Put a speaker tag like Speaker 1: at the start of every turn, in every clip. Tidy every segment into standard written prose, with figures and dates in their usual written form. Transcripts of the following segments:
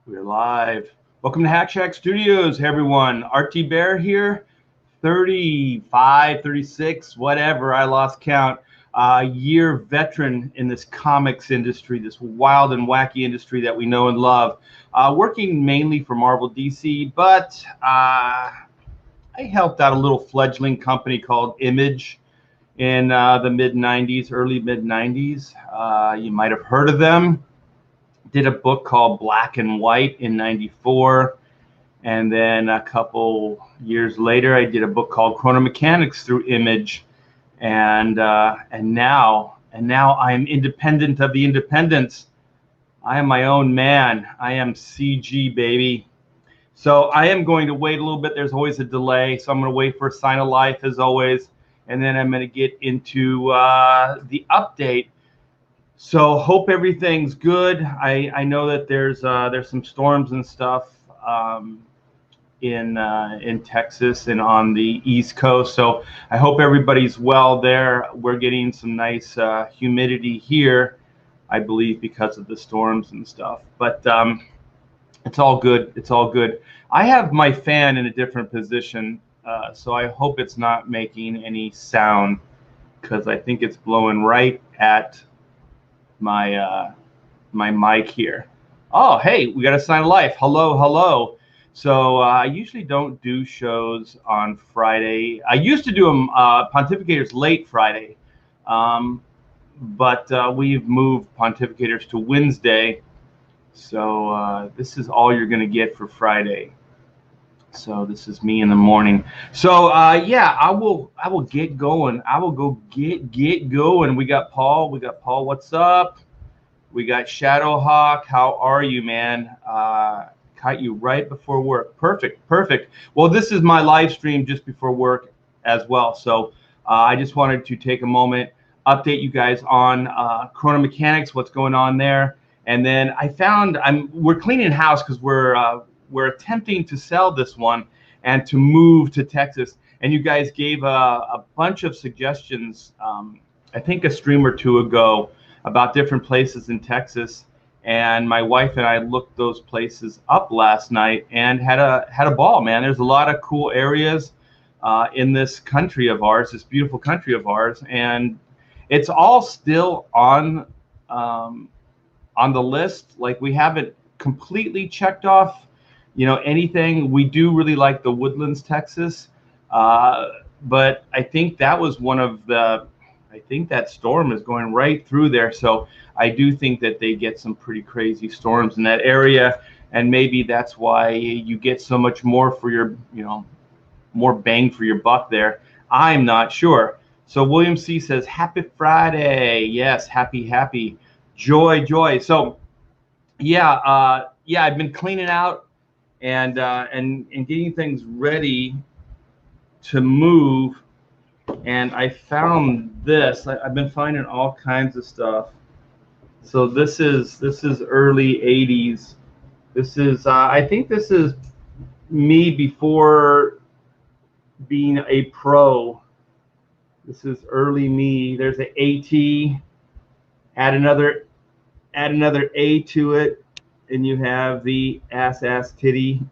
Speaker 1: We're live. Welcome to Hack Shack Studios, hey everyone. RT Bear here, 35, 36, whatever, I lost count. Year veteran in this comics industry, this wild and wacky industry that we know and love. Working mainly for Marvel DC, but I helped out a little fledgling company called Image in the mid-90s, early mid-90s. You might have heard of them. Did a book called Black and White in '94, and then a couple years later I did a book called Chrono Mechanics through Image, and now I am independent of the independents. I am my own man. I am CG, baby. So I am going to wait a little bit. There's always a delay, so I'm going to wait for a sign of life as always, and then I'm going to get into the update. So hope everything's good. I know that there's some storms and stuff in Texas and on the East Coast. So I hope everybody's well there. We're getting some nice humidity here, I believe, because of the storms and stuff. But it's all good. It's all good. I have my fan in a different position, so I hope it's not making any sound, because I think it's blowing right at my mic here. Oh, hey, we got a sign of life. Hello, hello. So I usually don't do shows on Friday. I used to do them Pontificators late Friday, but we've moved Pontificators to Wednesday. So this is all you're going to get for Friday. So this is me in the morning. So yeah, I will get going. I will go get going. We got Paul. What's up? We got Shadowhawk. How are you, man? Caught you right before work. Perfect. Well, this is my live stream just before work as well. So I just wanted to take a moment, update you guys on Chrono Mechanics, what's going on there. And then I found we're cleaning house because we're attempting to sell this one and to move to Texas. And you guys gave a bunch of suggestions, I think a stream or two ago, about different places in Texas. And my wife and I looked those places up last night and had a ball, man. There's a lot of cool areas in this country of ours, this beautiful country of ours. And it's all still on the list. Like, we haven't completely checked off anything. We do really like the Woodlands, Texas, but I think that was I think that storm is going right through there. So I do think that they get some pretty crazy storms in that area, and maybe that's why you get so much more for your, more bang for your buck there. I'm not sure. So William C says, happy Friday. Yes, happy, joy. So yeah, I've been cleaning out and getting things ready to move, and I found this. I've been finding all kinds of stuff. So this is early 80s. This is I think this is me before being a pro. This is early me. There's an AT. Add another A to it, and you have the ass titty.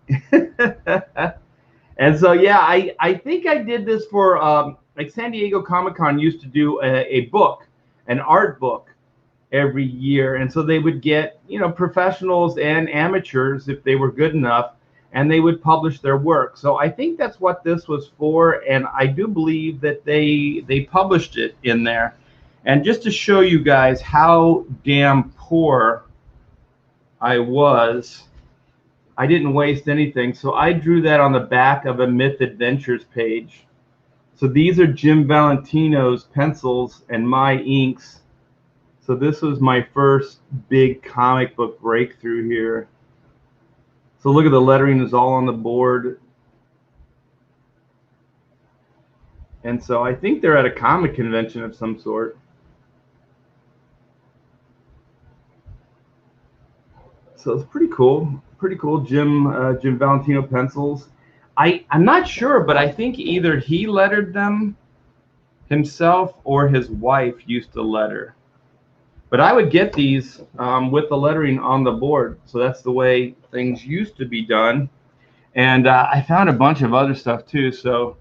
Speaker 1: And so yeah, I think I did this for like San Diego Comic-Con used to do a book, an art book, every year, and so they would get professionals and amateurs, if they were good enough, and they would publish their work. So I think that's what this was for, and I do believe that they published it in there. And just to show you guys how damn poor I was, I didn't waste anything. So I drew that on the back of a Myth Adventures page. So these are Jim Valentino's pencils and my inks. So this was my first big comic book breakthrough here. So look at the lettering is all on the board. And so I think they're at a comic convention of some sort. So it's pretty cool. Jim Valentino pencils. I'm not sure, but I think either he lettered them himself or his wife used to letter. But I would get these with the lettering on the board. So that's the way things used to be done. And I found a bunch of other stuff too. So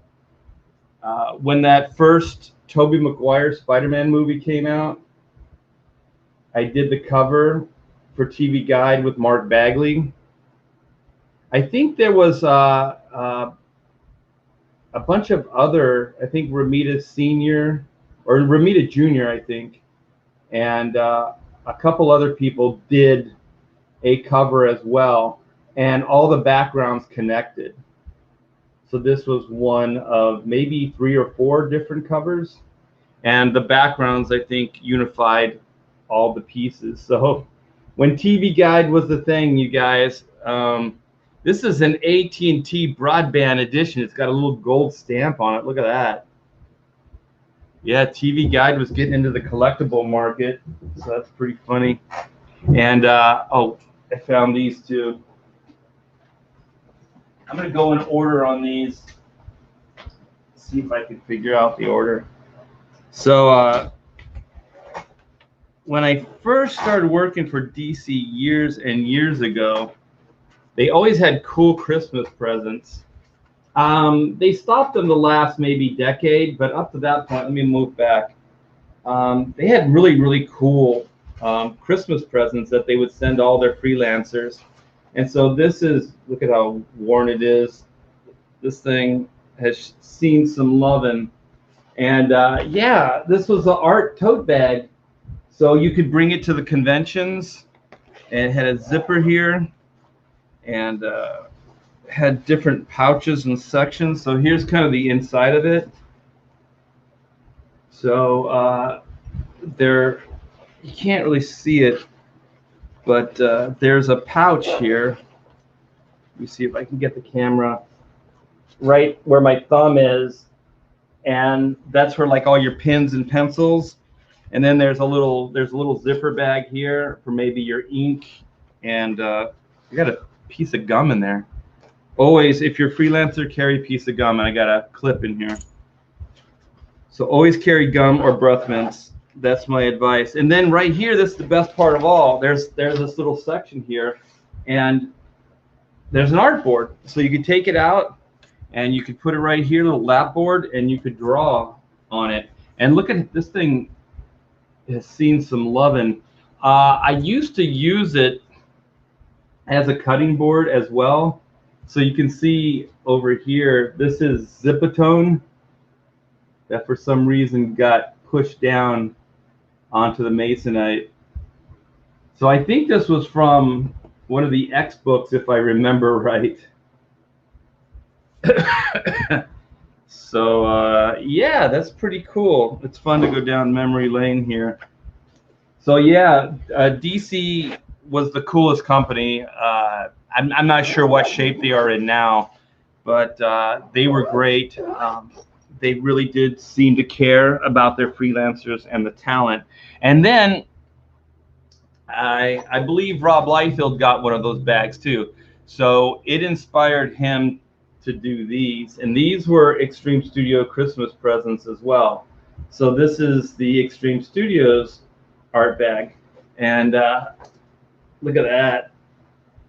Speaker 1: when that first Tobey Maguire Spider-Man movie came out, I did the cover for TV Guide with Mark Bagley. I think there was a bunch of other, I think Ramita Sr. or Ramita Jr., I think, and a couple other people did a cover as well, and all the backgrounds connected. So this was one of maybe 3 or 4 different covers, and the backgrounds, I think, unified all the pieces. So when TV Guide was the thing, you guys, this is an AT&T broadband edition. It's got a little gold stamp on it. Look at that. Yeah, TV Guide was getting into the collectible market, so that's pretty funny. And oh, I found these too. I'm going to go in order on these. See if I can figure out the order. So when I first started working for DC years and years ago, they always had cool Christmas presents. They stopped in the last maybe decade, but up to that point, let me move back. They had really, really cool Christmas presents that they would send all their freelancers. And so this is, look at how worn it is. This thing has seen some loving. And yeah, this was an art tote bag. So you could bring it to the conventions. And it had a zipper here. And had different pouches and sections. So here's kind of the inside of it. So there, you can't really see it, but there's a pouch here. Let me see if I can get the camera right where my thumb is, and that's where like all your pens and pencils. And then there's a little zipper bag here for maybe your ink, and you got a piece of gum in there. Always, if you're a freelancer, carry a piece of gum, and I got a clip in here. So always carry gum or breath mints. That's my advice. And then right here, this is the best part of all. There's this little section here, and there's an artboard. So you could take it out, and you could put it right here, little lap board, and you could draw on it. And look at this thing has seen some loving. I used to use it as a cutting board as well. So you can see over here, this is Zipatone that for some reason got pushed down onto the Masonite. So I think this was from one of the X books, if I remember right. So yeah, that's pretty cool. It's fun to go down memory lane here. So yeah, DC was the coolest company. I'm not sure what shape they are in now, but they were great. They really did seem to care about their freelancers and the talent. And then I believe Rob Liefeld got one of those bags too. So it inspired him to do these. And these were Extreme Studio Christmas presents as well. So this is the Extreme Studios art bag. And look at that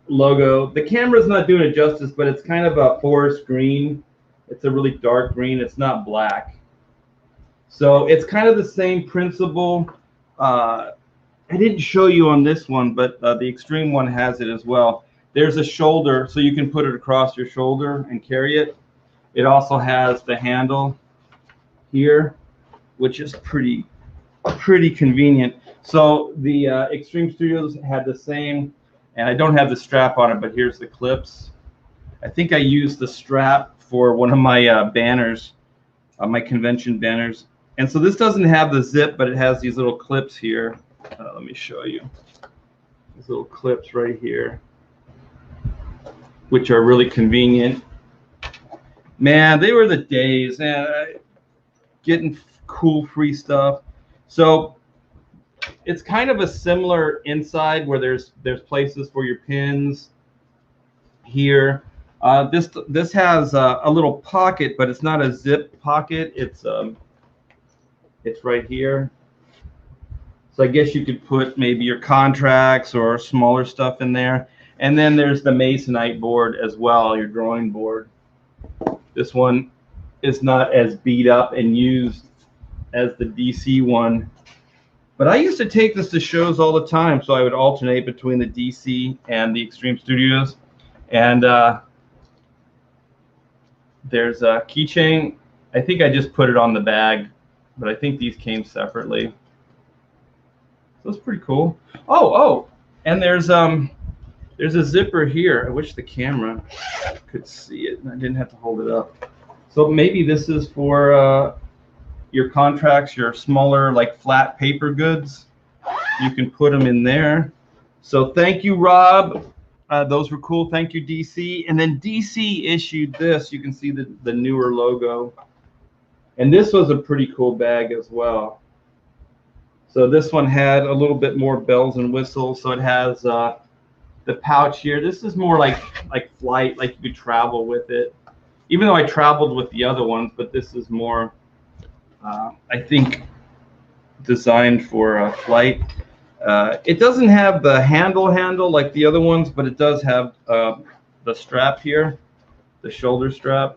Speaker 1: logo. The camera's not doing it justice, but it's kind of a forest green. It's a really dark green. It's not black. So it's kind of the same principle. I didn't show you on this one, but the Extreme one has it as well. There's a shoulder, so you can put it across your shoulder and carry it. It also has the handle here, which is pretty convenient. So the Extreme Studios had the same, and I don't have the strap on it, but here's the clips. I think I used the strap for one of my banners, my convention banners. And so this doesn't have the zip, but it has these little clips here. Let me show you. These little clips right here, which are really convenient. Man, they were the days, man. Getting cool free stuff. So it's kind of a similar inside where there's places for your pins here. This has a little pocket, but it's not a zip pocket. It's right here. So I guess you could put maybe your contracts or smaller stuff in there. And then there's the Masonite board as well, your drawing board. This one is not as beat up and used as the DC one. But I used to take this to shows all the time, so I would alternate between the DC and the Extreme Studios. And there's a keychain. I think I just put it on the bag, but I think these came separately. So it's pretty cool. Oh, and there's a zipper here. I wish the camera could see it and I didn't have to hold it up. So maybe this is for your contracts, your smaller, like flat paper goods. You can put them in there. So thank you, Rob. Those were cool. Thank you, DC. And then DC issued this. You can see the newer logo. And this was a pretty cool bag as well. So this one had a little bit more bells and whistles. So it has the pouch here. This is more like flight, like you could travel with it. Even though I traveled with the other ones, but this is more, I think, designed for flight. It doesn't have the handle like the other ones, but it does have the strap here, the shoulder strap.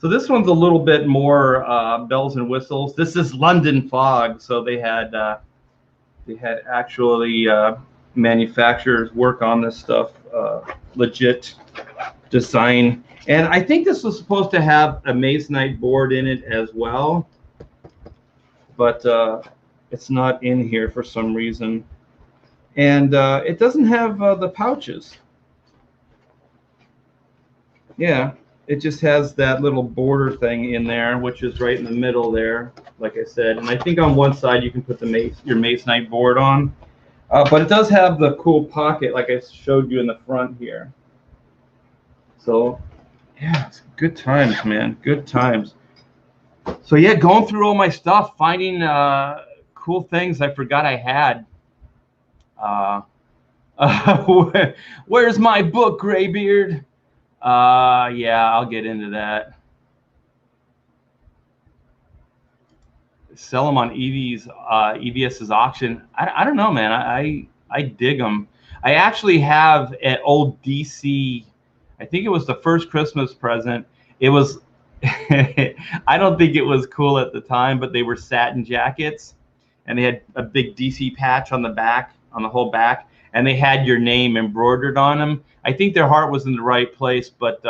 Speaker 1: So this one's a little bit more bells and whistles. This is London Fog, so they had actually manufacturers work on this stuff, legit design. And I think this was supposed to have a Masonite board in it as well, but it's not in here for some reason. And it doesn't have the pouches. Yeah, it just has that little border thing in there, which is right in the middle there, like I said. And I think on one side you can put your Masonite board on. But it does have the cool pocket, like I showed you in the front here. So, yeah, it's good times, man. Good times. So, yeah, going through all my stuff, finding cool things I forgot I had. Where's my book, Graybeard? Yeah, I'll get into that. Sell them on EVS's auction. I don't know, man. I dig them. I actually have an old DC. I think it was the first Christmas present. It was. I don't think it was cool at the time, but they were satin jackets, and they had a big DC patch on the back, on the whole back, and they had your name embroidered on them. I think their heart was in the right place, but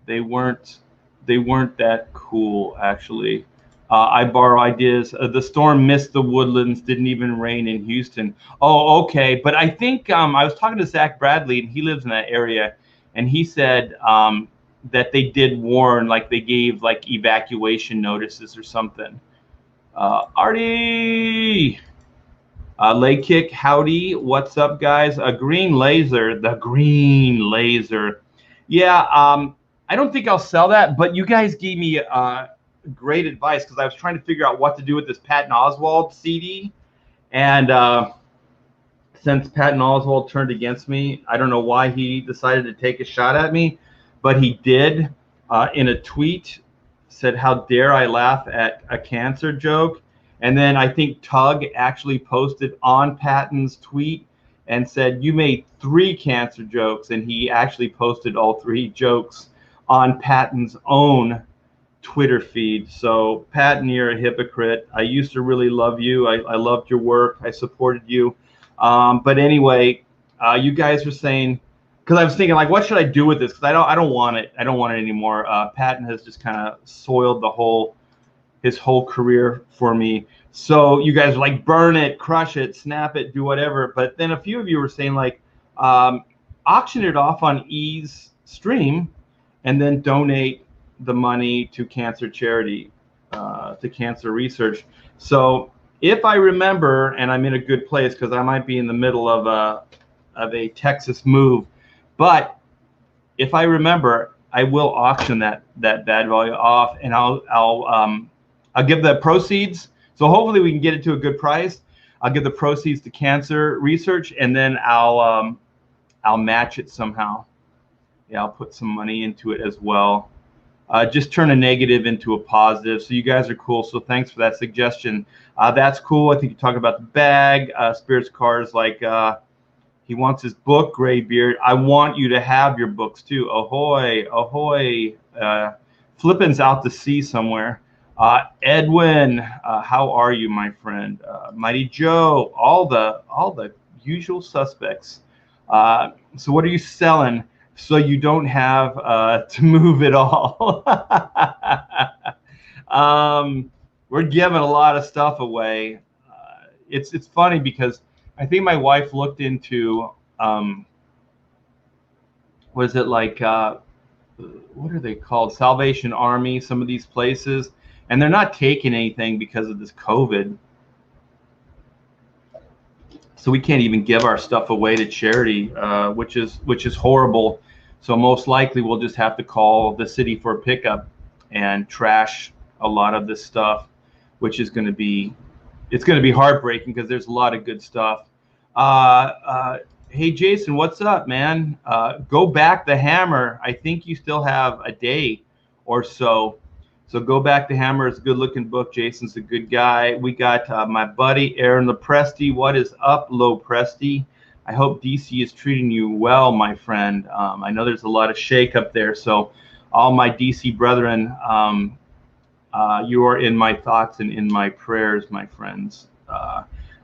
Speaker 1: they weren't that cool, actually. I borrow ideas. The storm missed the woodlands, didn't even rain in Houston. Oh, okay. But I think I was talking to Zach Bradley, and he lives in that area, and he said that they did warn, like they gave like evacuation notices or something. Artie! Leg kick, howdy, what's up, guys? A green laser, the green laser. Yeah, I don't think I'll sell that, but you guys gave me great advice, because I was trying to figure out what to do with this Patton Oswalt CD, and since Patton Oswalt turned against me, I don't know why he decided to take a shot at me, but he did. In a tweet, said, "How dare I laugh at a cancer joke?" And then I think Tug actually posted on Patton's tweet and said, "You made 3 cancer jokes," and he actually posted all 3 jokes on Patton's own Twitter feed. So Patton, you're a hypocrite. I used to really love you. I loved your work. I supported you. But anyway, you guys were saying, because I was thinking, like, what should I do with this? Because I don't want it. I don't want it anymore. Patton has just kind of soiled his whole career for me. So you guys are like, burn it, crush it, snap it, do whatever. But then a few of you were saying, like, auction it off on E's stream and then donate the money to cancer charity, to cancer research. So if I remember, and I'm in a good place because I might be in the middle of a Texas move, but if I remember, I will auction that bad value off, and I'll give the proceeds. So hopefully we can get it to a good price. I'll give the proceeds to cancer research, and then I'll match it somehow. Yeah, I'll put some money into it as well. just turn a negative into a positive. So you guys are cool. So thanks for that suggestion. That's cool. I think you're talking about the bag. Spirits Cars, like he wants his book, Graybeard. I want you to have your books too. Ahoy, ahoy. Flippin's out to sea somewhere. Edwin, how are you, my friend? Mighty Joe, all the usual suspects. So what are you selling so you don't have to move at all? We're giving a lot of stuff away. It's funny because I think my wife looked into was it like what are they called? Salvation Army, some of these places, and they're not taking anything because of this COVID. So we can't even give our stuff away to charity, which is horrible. So most likely we'll just have to call the city for a pickup and trash a lot of this stuff, which is going to be, it's going to be heartbreaking because there's a lot of good stuff. Hey Jason, what's up, man? Go Back the Hammer. I think you still have a day or so. So Go Back the Hammer is a good looking book. Jason's a good guy. We got my buddy Aaron Lopresti. What is up, Lopresti? I hope DC is treating you well, my friend. I know there's a lot of shake up there. So all my DC brethren, you are in my thoughts and in my prayers, my friends.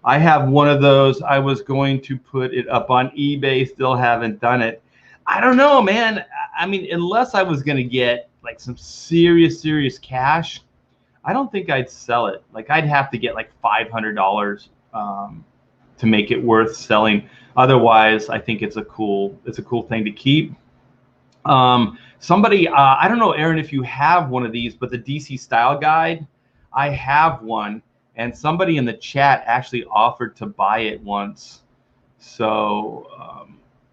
Speaker 1: I have one of those. I was going to put it up on eBay, still haven't done it. I don't know, man. I mean, unless I was going to get like some serious cash, I don't think I'd sell it. Like I'd have to get like $500 to make it worth selling. Otherwise, I think it's a cool thing to keep. Somebody, I don't know, Aaron, if you have one of these, but the DC Style Guide, I have one. And somebody in the chat actually offered to buy it once. So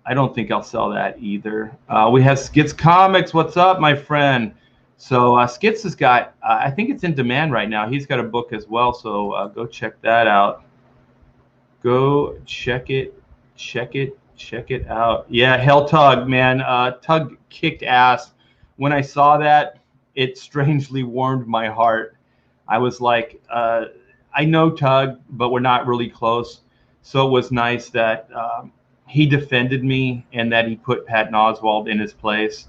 Speaker 1: I don't think I'll sell that either. We have Skits Comics. What's up, my friend? So Skits has got, I think it's in demand right now. He's got a book as well. So go check that out. Go check it out. Yeah, Hell Tug, man. Tug kicked ass. When I saw that, it strangely warmed my heart. I was like, I know Tug, but we're not really close. So it was nice that he defended me and that he put Patton Oswalt in his place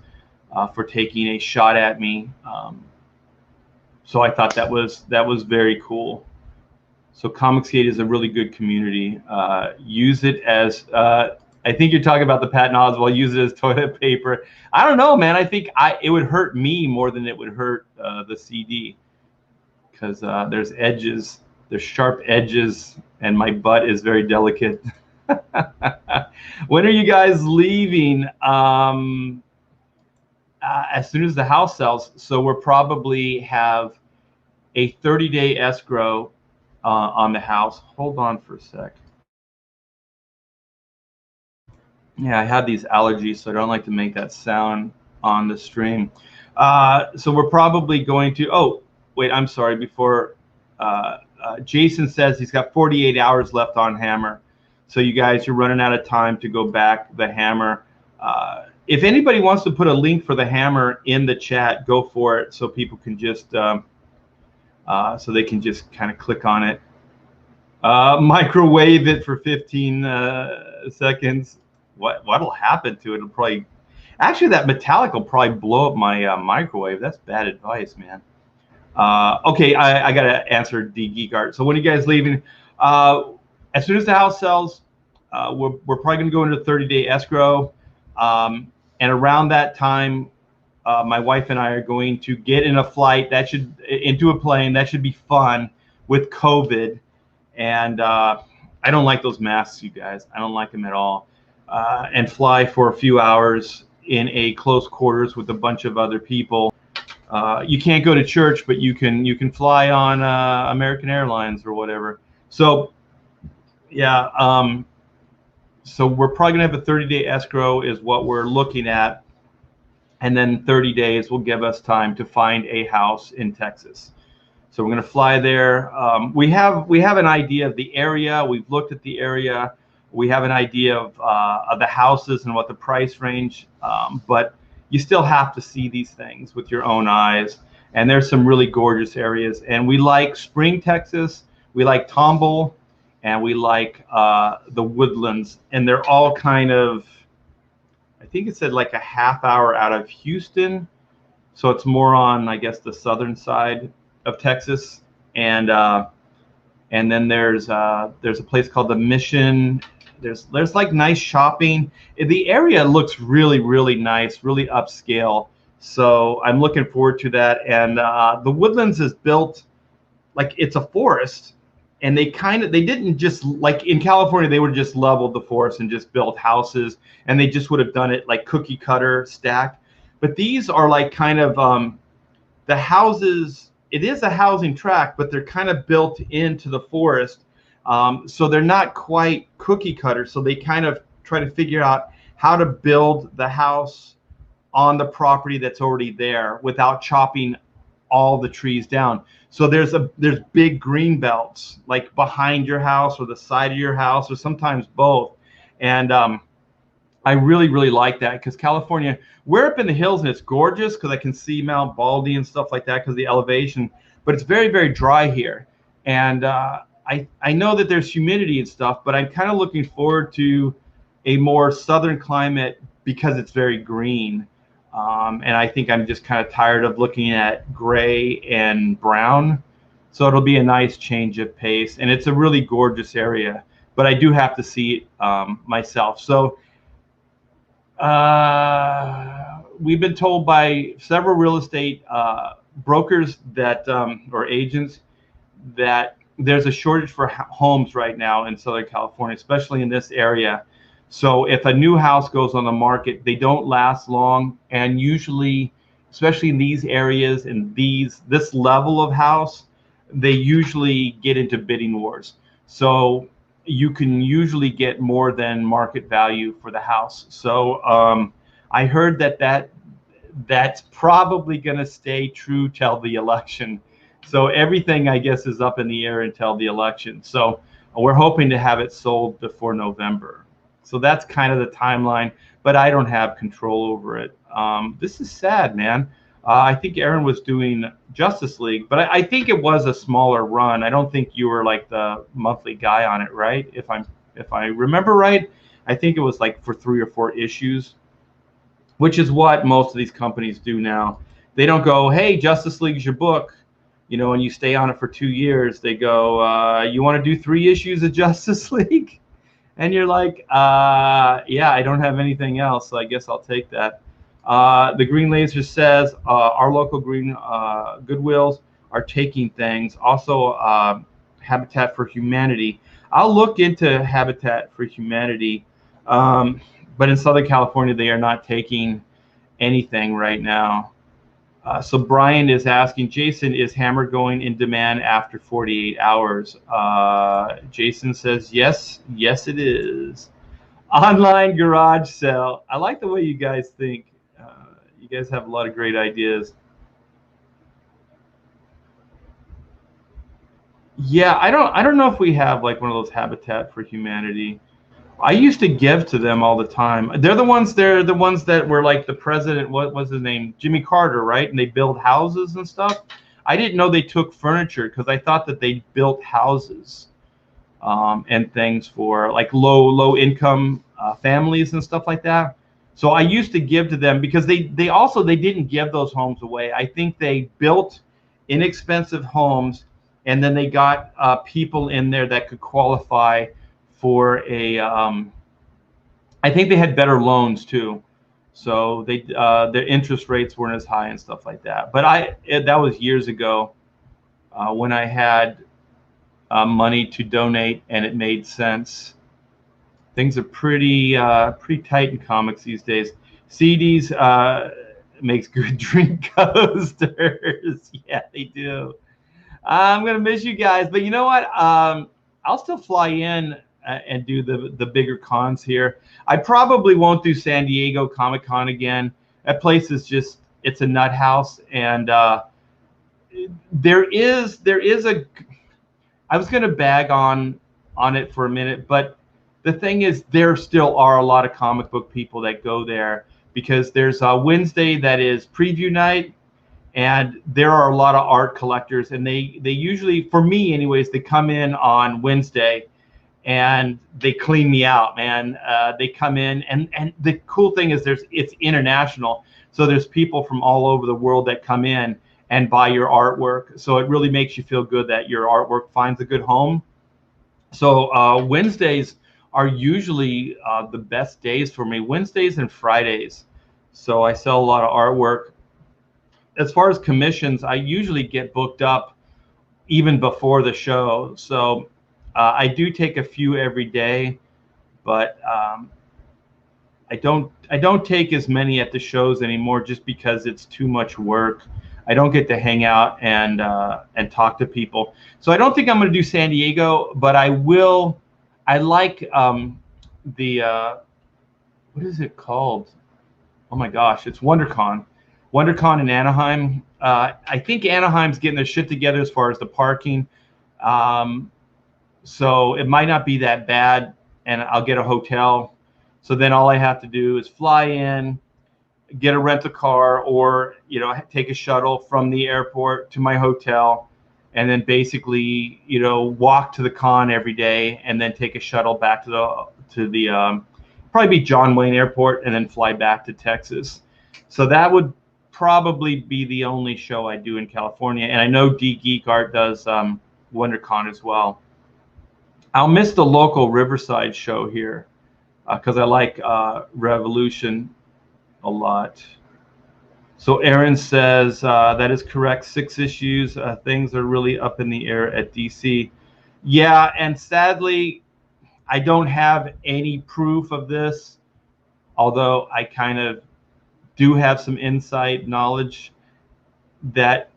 Speaker 1: for taking a shot at me. So I thought that was very cool. So Comicsgate is a really good community. Use it as, I think you're talking about the Patton Oswalt, use it as toilet paper. I don't know, man. I think it would hurt me more than it would hurt the CD. Because there's edges, there's sharp edges, and my butt is very delicate. When are you guys leaving? As soon as the house sells. So we'll probably have a 30-day escrow on the house. Hold on for a sec. Yeah, I have these allergies, so I don't like to make that sound on the stream. So we're probably going to, oh, wait, I'm sorry. Before Jason says he's got 48 hours left on Hammer. So you guys, you're running out of time to go back the Hammer. If anybody wants to put a link for the Hammer in the chat, go for it so people can just, so they can just kind of click on it. Microwave it for 15 seconds. What'll happen to it? It'll probably, actually that metallic will probably blow up my microwave. That's bad advice, man. Okay, I got to answer D Geek Art. So when are you guys leaving? As soon as the house sells, we're probably going to go into 30-day escrow. And around that time, my wife and I are going to get in a flight into a plane. That should be fun with COVID. And I don't like those masks, you guys. I don't like them at all. And fly for a few hours in a close quarters with a bunch of other people. You can't go to church, but you can fly on American Airlines or whatever. So yeah, so we're probably gonna have a 30-day escrow is what we're looking at, and then 30 days will give us time to find a house in Texas. So we're gonna fly there. We have an idea of the area. We've looked at the area. We have an idea of the houses and what the price range, but you still have to see these things with your own eyes. And there's some really gorgeous areas. And we like Spring, Texas. We like Tomball, and we like the Woodlands. And they're all kind of, I think it said like a half hour out of Houston. So it's more on, I guess, the southern side of Texas. And then there's a place called the Mission. There's like nice shopping. The area looks really, really nice, really upscale. So I'm looking forward to that. And the Woodlands is built like it's a forest. And they didn't just, like in California, they would have just leveled the forest and just built houses. And they just would have done it like cookie cutter stacked. But these are like kind of the houses. It is a housing tract, but they're kind of built into the forest. So they're not quite cookie cutter. So they kind of try to figure out how to build the house on the property that's already there without chopping all the trees down. So there's big green belts like behind your house or the side of your house, or sometimes both. And I really, really like that, because California, we're up in the hills and it's gorgeous because I can see Mount Baldy and stuff like that because of the elevation, but it's very, very dry here. And I know that there's humidity and stuff, but I'm kind of looking forward to a more southern climate because it's very green. And I think I'm just kind of tired of looking at gray and brown. So it'll be a nice change of pace. And it's a really gorgeous area, but I do have to see it myself. So we've been told by several real estate brokers that, or agents, that there's a shortage for homes right now in Southern California, especially in this area. So if a new house goes on the market, they don't last long. And usually, especially in these areas and this level of house, they usually get into bidding wars. So you can usually get more than market value for the house. So I heard that's probably going to stay true till the election. So everything, I guess, is up in the air until the election. So we're hoping to have it sold before November. So that's kind of the timeline, but I don't have control over it. This is sad, man. I think Aaron was doing Justice League, but I think it was a smaller run. I don't think you were like the monthly guy on it, right? If I remember right, I think it was like for 3 or 4 issues, which is what most of these companies do now. They don't go, hey, Justice League's your book, you know, and you stay on it for 2 years. They go, you want to do 3 issues of Justice League? And you're like, yeah, I don't have anything else, so I guess I'll take that. The Green Laser says our local green Goodwills are taking things. Also, Habitat for Humanity. I'll look into Habitat for Humanity, but in Southern California, they are not taking anything right now. So Brian is asking, Jason, is Hammer going in demand after 48 hours? Jason says, yes, it is. Online garage sale. I like the way you guys think. You guys have a lot of great ideas. Yeah, I don't know if we have like one of those Habitat for Humanity. I used to give to them all the time. They're the ones that were like the president, what was his name? Jimmy Carter, right? And they build houses and stuff. I didn't know they took furniture, because I thought that they built houses and things for like low income families and stuff like that. So I used to give to them, because they didn't give those homes away. I think they built inexpensive homes, and then they got people in there that could qualify for a, I think they had better loans too, so their interest rates weren't as high and stuff like that. But that was years ago when I had money to donate and it made sense. Things are pretty tight in comics these days. CDs makes good drink coasters. Yeah, they do. I'm gonna miss you guys, but you know what? I'll still fly in and do the bigger cons here. I probably won't do San Diego Comic-Con again. That place is just, it's a nut house. And there is a, I was gonna bag on it for a minute, but the thing is, there still are a lot of comic book people that go there, because there's a Wednesday that is preview night, and there are a lot of art collectors, and they usually, for me anyways, they come in on Wednesday and they clean me out, man. They come in, and the cool thing is it's international, so there's people from all over the world that come in and buy your artwork. So it really makes you feel good that your artwork finds a good home. So Wednesdays are usually the best days for me, Wednesdays and Fridays. So I sell a lot of artwork. As far as commissions, I usually get booked up even before the show. So I do take a few every day, but I don't take as many at the shows anymore, just because it's too much work. I don't get to hang out and talk to people. So I don't think I'm going to do San Diego, but I will. I like the what is it called? Oh my gosh, it's WonderCon. WonderCon in Anaheim. I think Anaheim's getting their shit together as far as the parking. So it might not be that bad, and I'll get a hotel. So then all I have to do is fly in, get a rental car, or take a shuttle from the airport to my hotel, and then basically walk to the con every day, and then take a shuttle back to the probably be John Wayne Airport, and then fly back to Texas. So that would probably be the only show I do in California, and I know D Geek Art does WonderCon as well. I'll miss the local Riverside show here because I like Revolution a lot. So Aaron says that is correct. 6 issues. Things are really up in the air at DC. Yeah, and sadly, I don't have any proof of this, although I kind of do have some inside knowledge that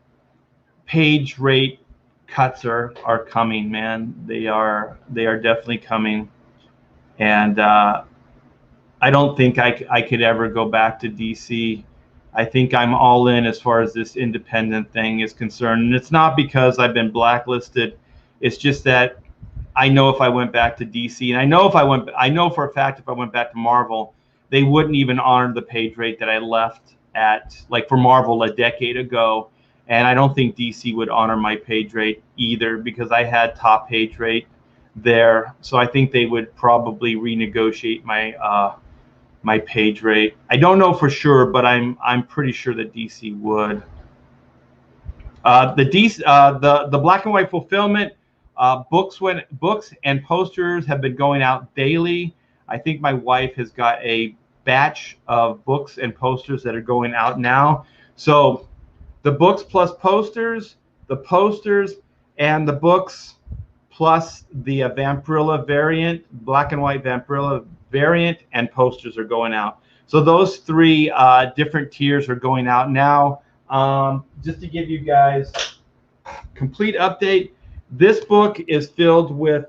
Speaker 1: page rate cuts are coming, man. They are definitely coming, and I don't think I could ever go back to DC. I think I'm all in as far as this independent thing is concerned, and it's not because I've been blacklisted. It's just that I know if I went back to DC, and I know for a fact if I went back to Marvel, they wouldn't even honor the page rate that I left at, like for Marvel a decade ago. And I don't think DC would honor my page rate either, because I had top page rate there. So I think they would probably renegotiate my my page rate. I don't know for sure, but I'm pretty sure that DC would. The black and white fulfillment books and posters have been going out daily. I think my wife has got a batch of books and posters that are going out now. So the books plus posters, the posters and the books plus the Vampirella variant, black and white Vampirella variant, and posters are going out. So those 3 different tiers are going out now. Just to give you guys complete update, this book is filled with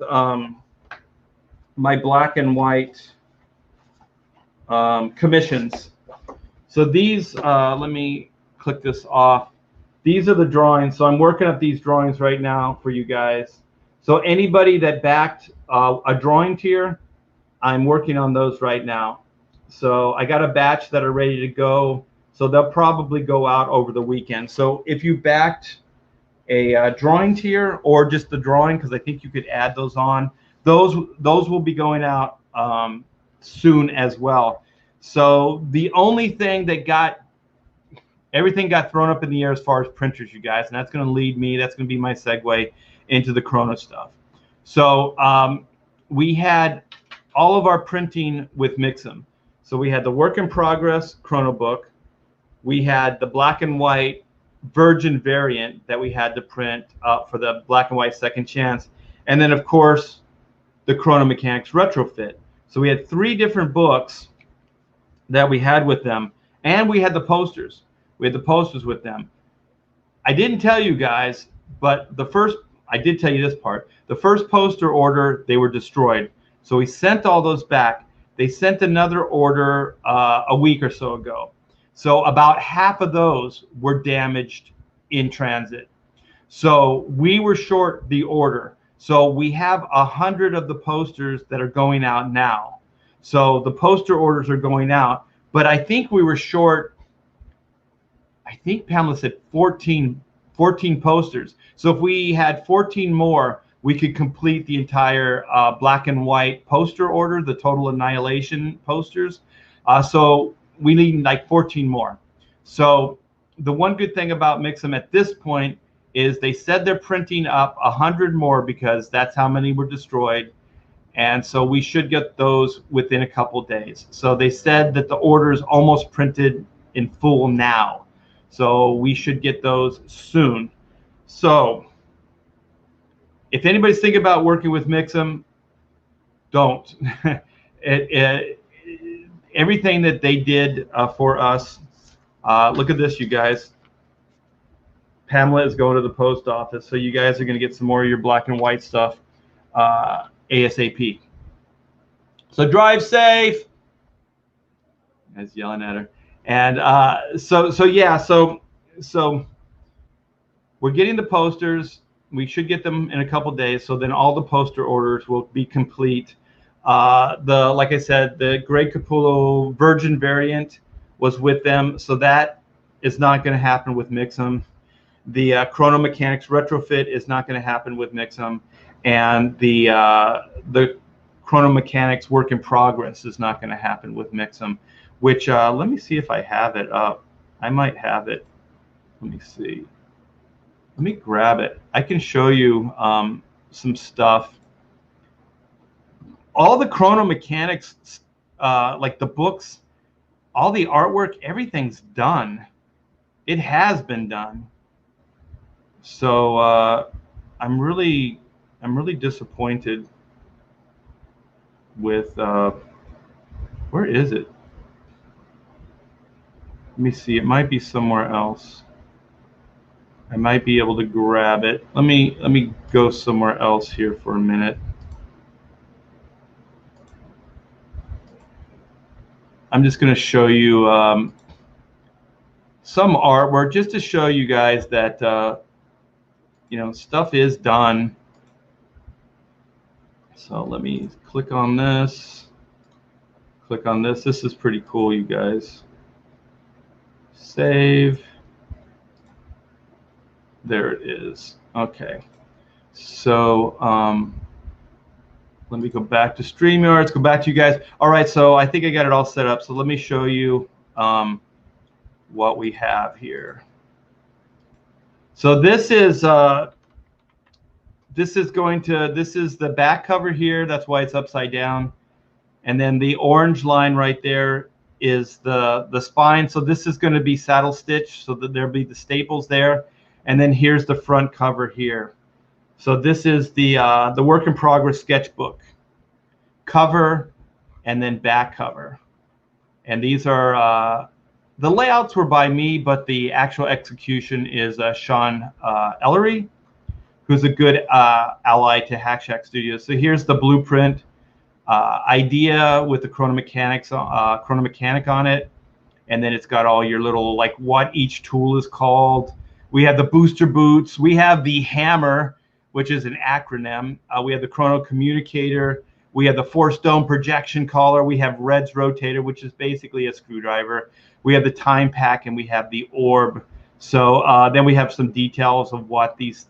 Speaker 1: my black and white commissions. So these, let me click this off. These are the drawings. So I'm working up these drawings right now for you guys. So anybody that backed a drawing tier, I'm working on those right now. So I got a batch that are ready to go. So they'll probably go out over the weekend. So if you backed a drawing tier or just the drawing, because I think you could add those on, those will be going out soon as well. So the only thing that everything got thrown up in the air as far as printers, you guys, and that's going to lead me, that's going to be my segue into the Chrono stuff. So we had all of our printing with Mixum. So we had the work in progress Chrono book. We had the black and white Virgin variant that we had to print up for the black and white second chance. And then, of course, the Chrono Mechanics retrofit. So we had 3 different books that we had with them. And we had the posters. We had the posters with them. I didn't tell you guys, but I did tell you this part. The first poster order, they were destroyed. So we sent all those back. They sent another order a week or so ago. So about half of those were damaged in transit. So we were short the order. So we have 100 of the posters that are going out now. So the poster orders are going out, but I think we were short. I think Pamela said 14 posters. So if we had 14 more, we could complete the entire black and white poster order, the Total Annihilation posters. So we need like 14 more. So the one good thing about Mixum at this point is they said they're printing up 100 more because that's how many were destroyed. And so we should get those within a couple days. So they said that the order is almost printed in full now. So we should get those soon. So if anybody's thinking about working with Mixum, don't. Everything that they did for us, look at this, you guys. Pamela is going to the post office, so you guys are going to get some more of your black and white stuff ASAP. So drive safe. I was yelling at her. And so we're getting the posters. We should get them in a couple days. So then all the poster orders will be complete. Like I said, the Greg Capullo Virgin variant was with them. So that is not going to happen with Mixum. The Chrono Mechanics retrofit is not going to happen with Mixum. And the Chrono Mechanics work in progress is not going to happen with Mixum, which let me see if I have it up. I might have it. Let me see. Let me grab it. I can show you some stuff. All the Chrono Mechanics, like the books, all the artwork, everything's done. It has been done. So I'm really disappointed with where is it? Let me see. It might be somewhere else. I might be able to grab it. Let me go somewhere else here for a minute. I'm just going to show you some artwork just to show you guys that you know, stuff is done. So let me click on this. Click on this. This is pretty cool, you guys. Save. There it is. Okay. So let me go back to StreamYard. Let's go back to you guys. All right. So I think I got it all set up. So let me show you what we have here. So this is the back cover here. That's why it's upside down. And then the orange line right there is the spine. So this is going to be saddle stitch, so that there'll be the staples there. And then here's the front cover here. So this is the work in progress sketchbook cover, and then back cover. And these are the layouts were by me, but the actual execution is Sean Ellery, who's a good ally to Hack Shack Studios. So here's the blueprint idea with the Chrono Mechanic on it, and then it's got all your little, like, what each tool is called. We have the booster boots. We have the hammer, which is an acronym. We have the Chrono Communicator. We have the Force Dome projection collar. We have Red's rotator, which is basically a screwdriver. We have the time pack, and we have the orb. So then we have some details of what these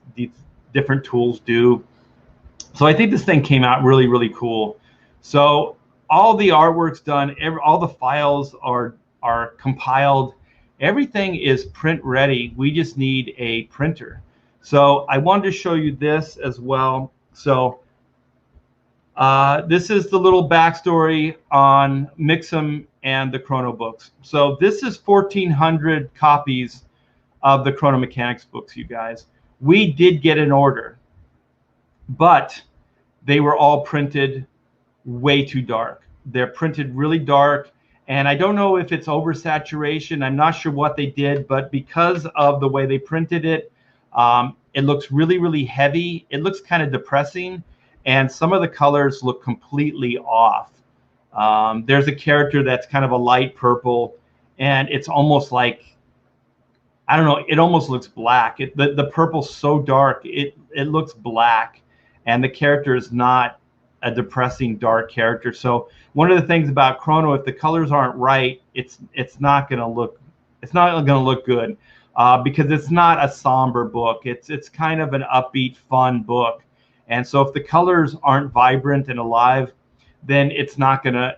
Speaker 1: different tools do. So I think this thing came out really, really cool. So all the artwork's done. All the files are compiled. Everything is print ready. We just need a printer. So I wanted to show you this as well. So this is the little backstory on Mixum and the Chrono books. So this is 1,400 copies of the Chrono Mechanics books, you guys. We did get an order, but they were all printed way too dark. They're printed really dark. And I don't know if it's oversaturation. I'm not sure what they did, but because of the way they printed it, it looks really, really heavy. It looks kind of depressing. And some of the colors look completely off. There's a character that's kind of a light purple, and it's almost like, I don't know, it almost looks black. The purple's so dark, it looks black. And the character is not a depressing, dark character. So one of the things about Chrono, if the colors aren't right, it's not going to look good, because it's not a somber book. It's kind of an upbeat, fun book. And so if the colors aren't vibrant and alive, then it's not gonna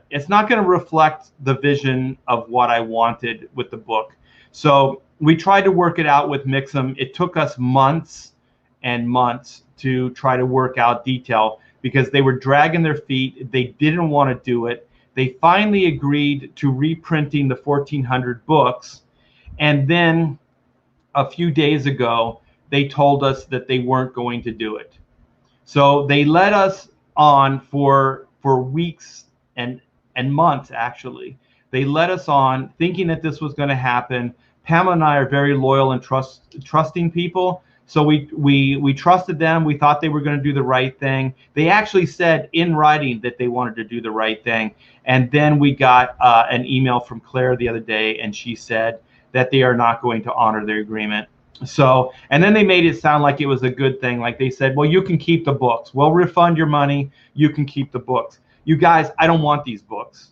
Speaker 1: reflect the vision of what I wanted with the book. So we tried to work it out with Mixum. It took us months and months to try to work out detail because they were dragging their feet. They didn't want to do it. They finally agreed to reprinting the 1400 books, and then a few days ago they told us that they weren't going to do it. So they let us on for weeks and months. Actually, they let us on thinking that this was going to happen. Pamela and I are very loyal and trusting people, so we trusted them. We thought they were going to do the right thing. They actually said in writing that they wanted to do the right thing. And then we got an email from Claire the other day, and she said that they are not going to honor their agreement. So, and then they made it sound like it was a good thing. Like they said, well, you can keep the books. We'll refund your money. You can keep the books. You guys, I don't want these books.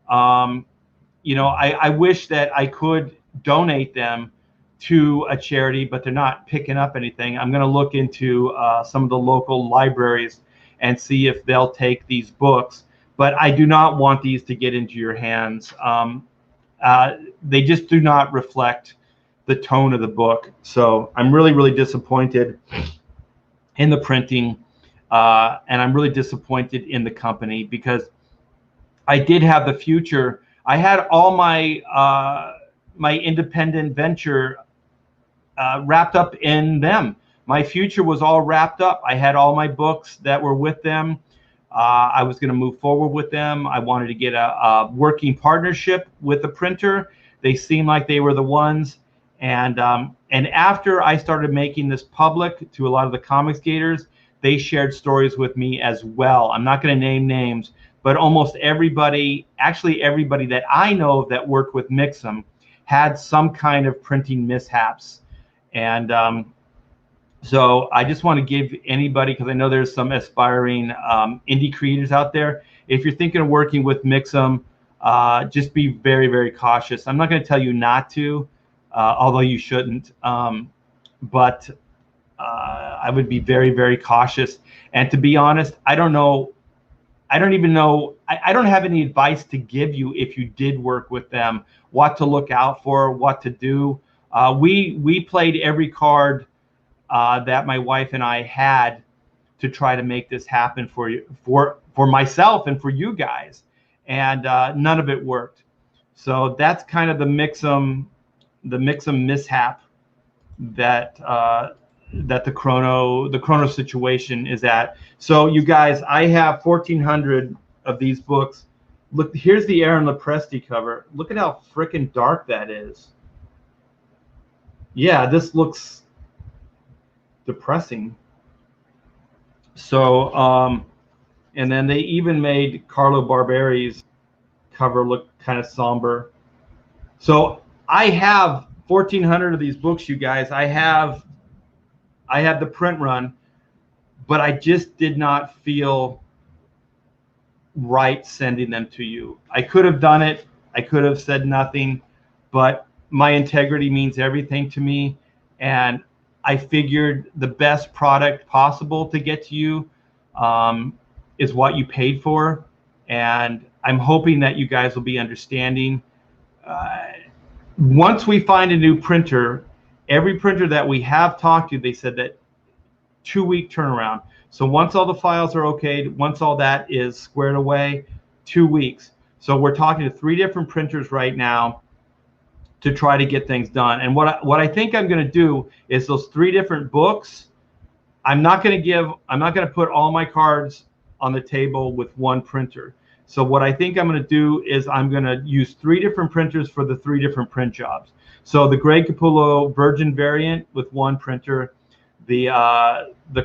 Speaker 1: You know, I wish that I could donate them to a charity, but they're not picking up anything. I'm going to look into some of the local libraries and see if they'll take these books. But I do not want these to get into your hands. They just do not reflect the tone of the book. So I'm really, really disappointed in the printing, and I'm really disappointed in the company because I did have the future. I had all my my independent venture wrapped up in them. My future was all wrapped up. I had all my books that were with them. I was going to move forward with them. I wanted to get a working partnership with the printer. They seemed like they were the ones. And after I started making this public to a lot of the comics gators, they shared stories with me as well. I'm not going to name names, but almost everybody, actually everybody that I know of that worked with Mixum had some kind of printing mishaps. And so I just want to give anybody, because I know there's some aspiring indie creators out there, if you're thinking of working with Mixum, just be very, very cautious. I'm not going to tell you not to, although you shouldn't, but I would be very, very cautious. And to be honest, I don't know. I don't even know. I don't have any advice to give you if you did work with them, what to look out for, what to do. We played every card that my wife and I had to try to make this happen for you, for myself and for you guys, and none of it worked. So that's kind of the Mixum mishap that that the Chrono situation is at. So you guys, I have 1,400 of these books. Look, here's the Aaron Lopresti cover. Look at how freaking dark that is. Yeah, this looks depressing. So, and then they even made Carlo Barberi's cover look kind of somber. So I have 1,400 of these books, you guys. I have the print run, but I just did not feel right sending them to you. I could have done it. I could have said nothing, but my integrity means everything to me, and I figured the best product possible to get to you is what you paid for, and I'm hoping that you guys will be understanding. Once we find a new printer, every printer that we have talked to, they said that 2-week turnaround. So once all the files are okayed, once all that is squared away, 2 weeks. So we're talking to 3 different printers right now to try to get things done. And what I think I'm going to do is those 3 different books, I'm not going to put all my cards on the table with one printer. So what I think I'm going to do is I'm going to use 3 different printers for the 3 different print jobs. So the Greg Capullo Virgin variant with one printer, the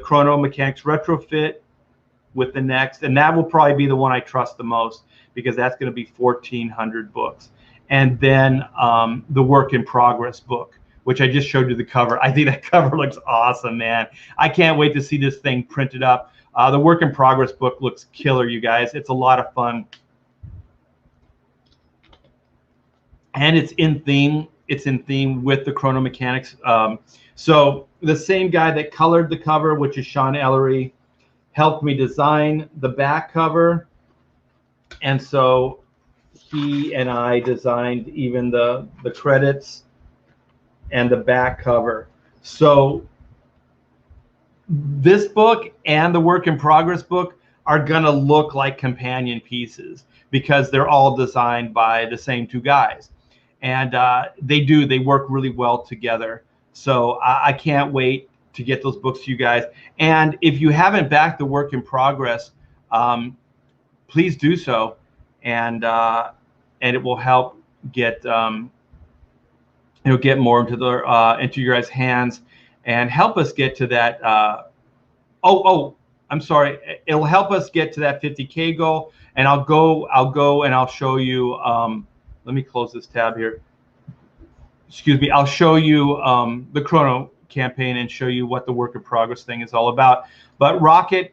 Speaker 1: Chrono Mechanics retrofit with the next, and that will probably be the one I trust the most because that's going to be 1,400 books. And then the work in progress book, which I just showed you the cover. I think that cover looks awesome, man. I can't wait to see this thing printed up. The work in progress book looks killer, you guys. It's a lot of fun. And it's in theme. It's in theme with the Chrono Mechanics. So the same guy that colored the cover, which is Sean Ellery, helped me design the back cover. And so he and I designed even the credits and the back cover. So this book and the work in progress book are going to look like companion pieces because they're all designed by the same two guys. And they work really well together. So I can't wait to get those books to you guys. And if you haven't backed the work in progress, please do so. And it will help get get more into the into your guys' hands and help us get to that. I'm sorry. It'll help us get to that 50K goal. And I'll go and I'll show you. Let me close this tab here. Excuse me. I'll show you the Chrono campaign and show you what the work in progress thing is all about. But Rocket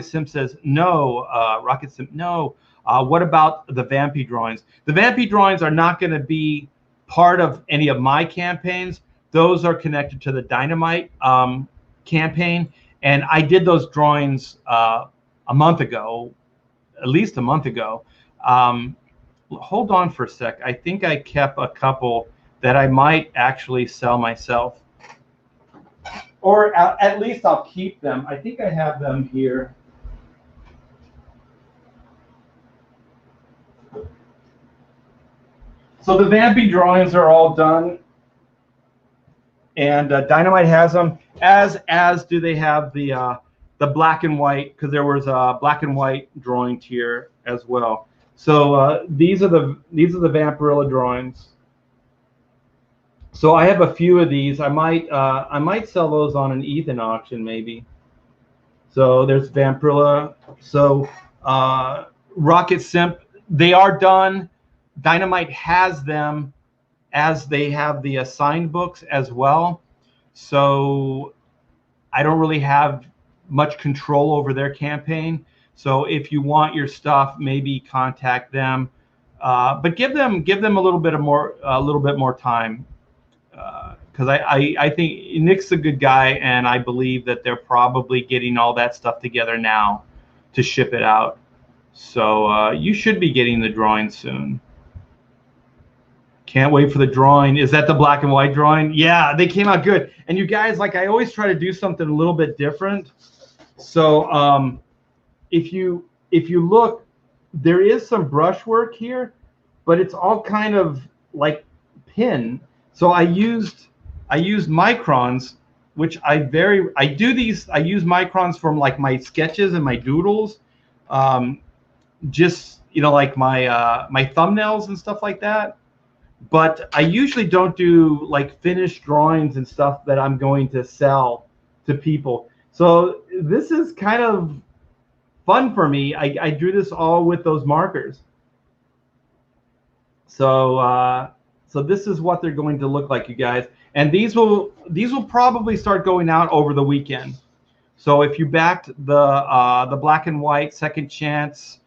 Speaker 1: Sim says no. Rocket Sim no. What about the Vampy drawings? The Vampy drawings are not going to be part of any of my campaigns. Those are connected to the Dynamite campaign, and I did those drawings a month ago, at least a month ago. Hold on for a sec. I think I kept a couple that I might actually sell myself, or at least I'll keep them. I think I have them here. So the Vampy drawings are all done, and Dynamite has them. As do they have the black and white, because there was a black and white drawing tier as well. So these are the Vampirella drawings. So I have a few of these. I might sell those on an Ethan auction maybe. So there's Vampirella. So Rocket Simp, they are done. Dynamite has them, as they have the assigned books as well. So I don't really have much control over their campaign. So if you want your stuff, maybe contact them, but give them a little bit more time, because I think Nick's a good guy, and I believe that they're probably getting all that stuff together now to ship it out. So you should be getting the drawing soon. Can't wait for the drawing. Is that the black and white drawing? Yeah, they came out good. And you guys, like, I always try to do something a little bit different. So if you look, there is some brushwork here, but it's all kind of like pin. So I used microns, which I use microns from like my sketches and my doodles, just like my thumbnails and stuff like that. But I usually don't do like finished drawings and stuff that I'm going to sell to people. So this is kind of fun for me. I drew this all with those markers. So so this is what they're going to look like, you guys. And these will probably start going out over the weekend. So if you backed the black and white second chance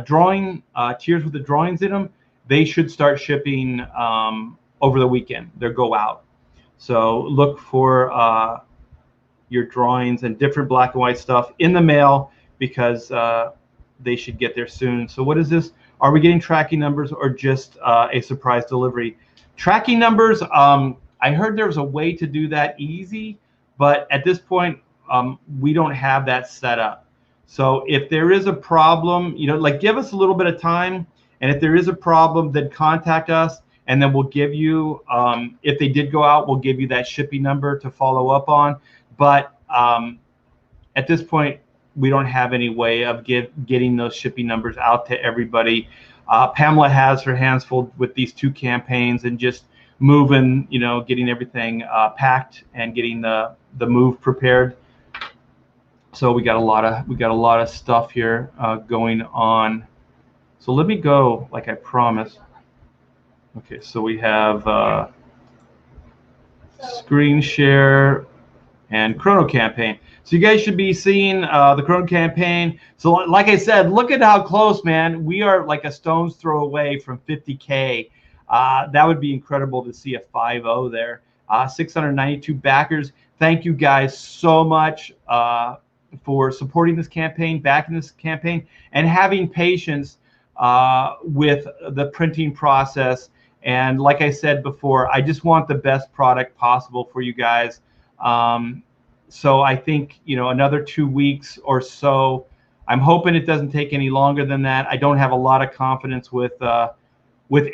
Speaker 1: drawing tiers with the drawings in them, they should start shipping over the weekend. They'll go out. So look for your drawings and different black and white stuff in the mail, because they should get there soon. So what is this? Are we getting tracking numbers or just a surprise delivery? Tracking numbers, I heard there was a way to do that easy, but at this point, we don't have that set up. So if there is a problem, like, give us a little bit of time. And if there is a problem, then contact us, and then we'll give you, if they did go out, we'll give you that shipping number to follow up on. But at this point, we don't have any way of getting those shipping numbers out to everybody. Pamela has her hands full with these two campaigns and just moving, getting everything packed and getting the move prepared. So we got a lot of stuff here going on. So let me go like I promised. Okay, so we have screen share. and Chrono campaign. So you guys should be seeing the Chrono campaign. So like I said, look at how close, man. We are like a stone's throw away from 50K. That would be incredible to see a 5-0 there. 692 backers. Thank you guys so much for supporting this campaign, backing this campaign, and having patience with the printing process. And like I said before, I just want the best product possible for you guys. So I think, you know, another 2 weeks or so. I'm hoping it doesn't take any longer than that. I don't have a lot of confidence with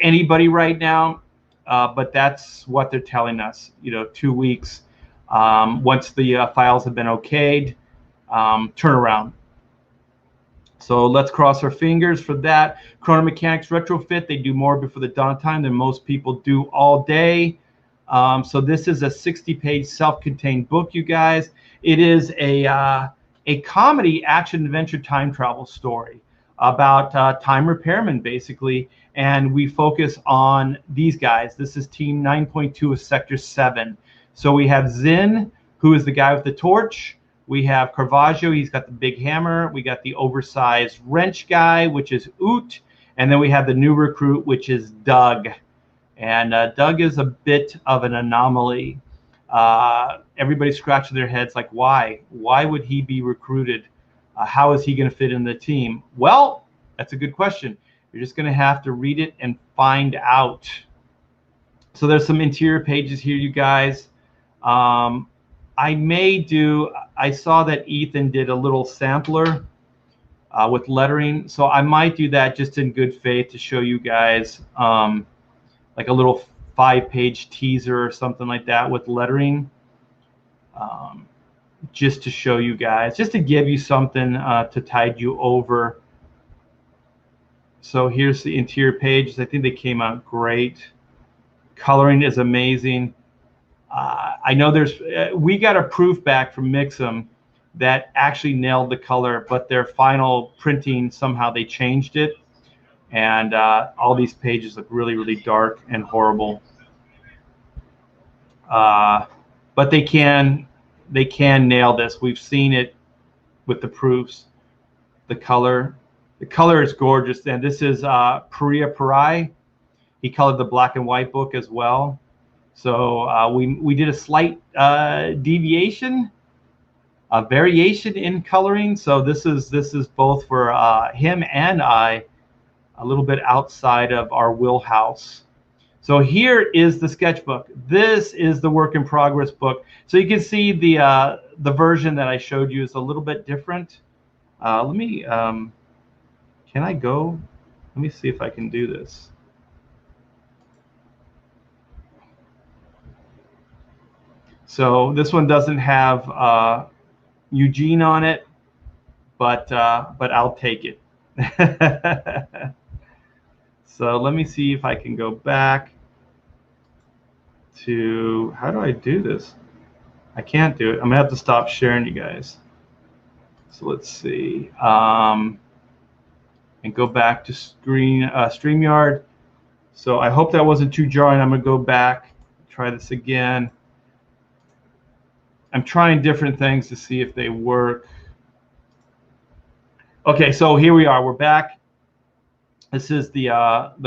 Speaker 1: anybody right now, but that's what they're telling us. You know, 2 weeks. Once the files have been okayed, turnaround. So let's cross our fingers for that. Chrono Mechanics retrofit. They do more before the dawn time than most people do all day. So this is a 60-page self-contained book, you guys. It is a comedy action adventure time travel story about time repairmen, basically. And we focus on these guys. This is Team 9.2 of Sector 7. So we have Zin, who is the guy with the torch. We have Caravaggio, he's got the big hammer. We got the oversized wrench guy, which is Oot. And then we have the new recruit, which is Doug. And Doug is a bit of an anomaly. Everybody's scratching their heads like, why? Why would he be recruited? How is he going to fit in the team? Well, that's a good question. You're just going to have to read it and find out. So there's some interior pages here, you guys. I saw that Ethan did a little sampler with lettering. So I might do that just in good faith to show you guys like a little 5-page teaser or something like that with lettering, just to show you guys, just to give you something to tide you over. So here's the interior pages. I think they came out great. Coloring is amazing. I know we got a proof back from Mixum that actually nailed the color, but their final printing, somehow they changed it. And all these pages look really, really dark and horrible. But they can nail this. We've seen it with the proofs. The color is gorgeous. And this is Priya Parai. He colored the black and white book as well. So we did a slight variation in coloring. So this is both for him and I, a little bit outside of our wheelhouse. So here is the sketchbook. This is the work in progress book. So you can see the version that I showed you is a little bit different. Let me, can I go? Let me see if I can do this. So this one doesn't have Eugene on it, but I'll take it. So let me see if I can go back to, how do I do this? I can't do it. I'm gonna have to stop sharing, you guys. So let's see, and go back to StreamYard. So I hope that wasn't too jarring. I'm gonna go back, try this again. I'm trying different things to see if they work. Okay, so here we are. We're back. This is the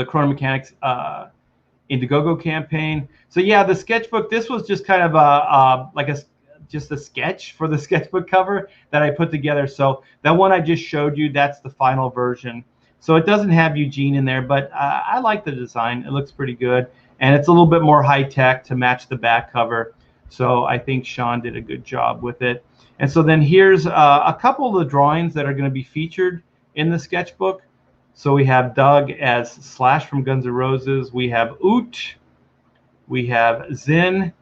Speaker 1: Chrono Mechanics Indiegogo campaign. So yeah, the sketchbook. This was just kind of just a sketch for the sketchbook cover that I put together. So that one I just showed you, that's the final version. So it doesn't have Eugene in there, but I like the design. It looks pretty good, and it's a little bit more high tech to match the back cover. So I think Sean did a good job with it. And so then here's a couple of the drawings that are going to be featured in the sketchbook. So we have Doug as Slash from Guns N' Roses. We have Oot. We have Zin.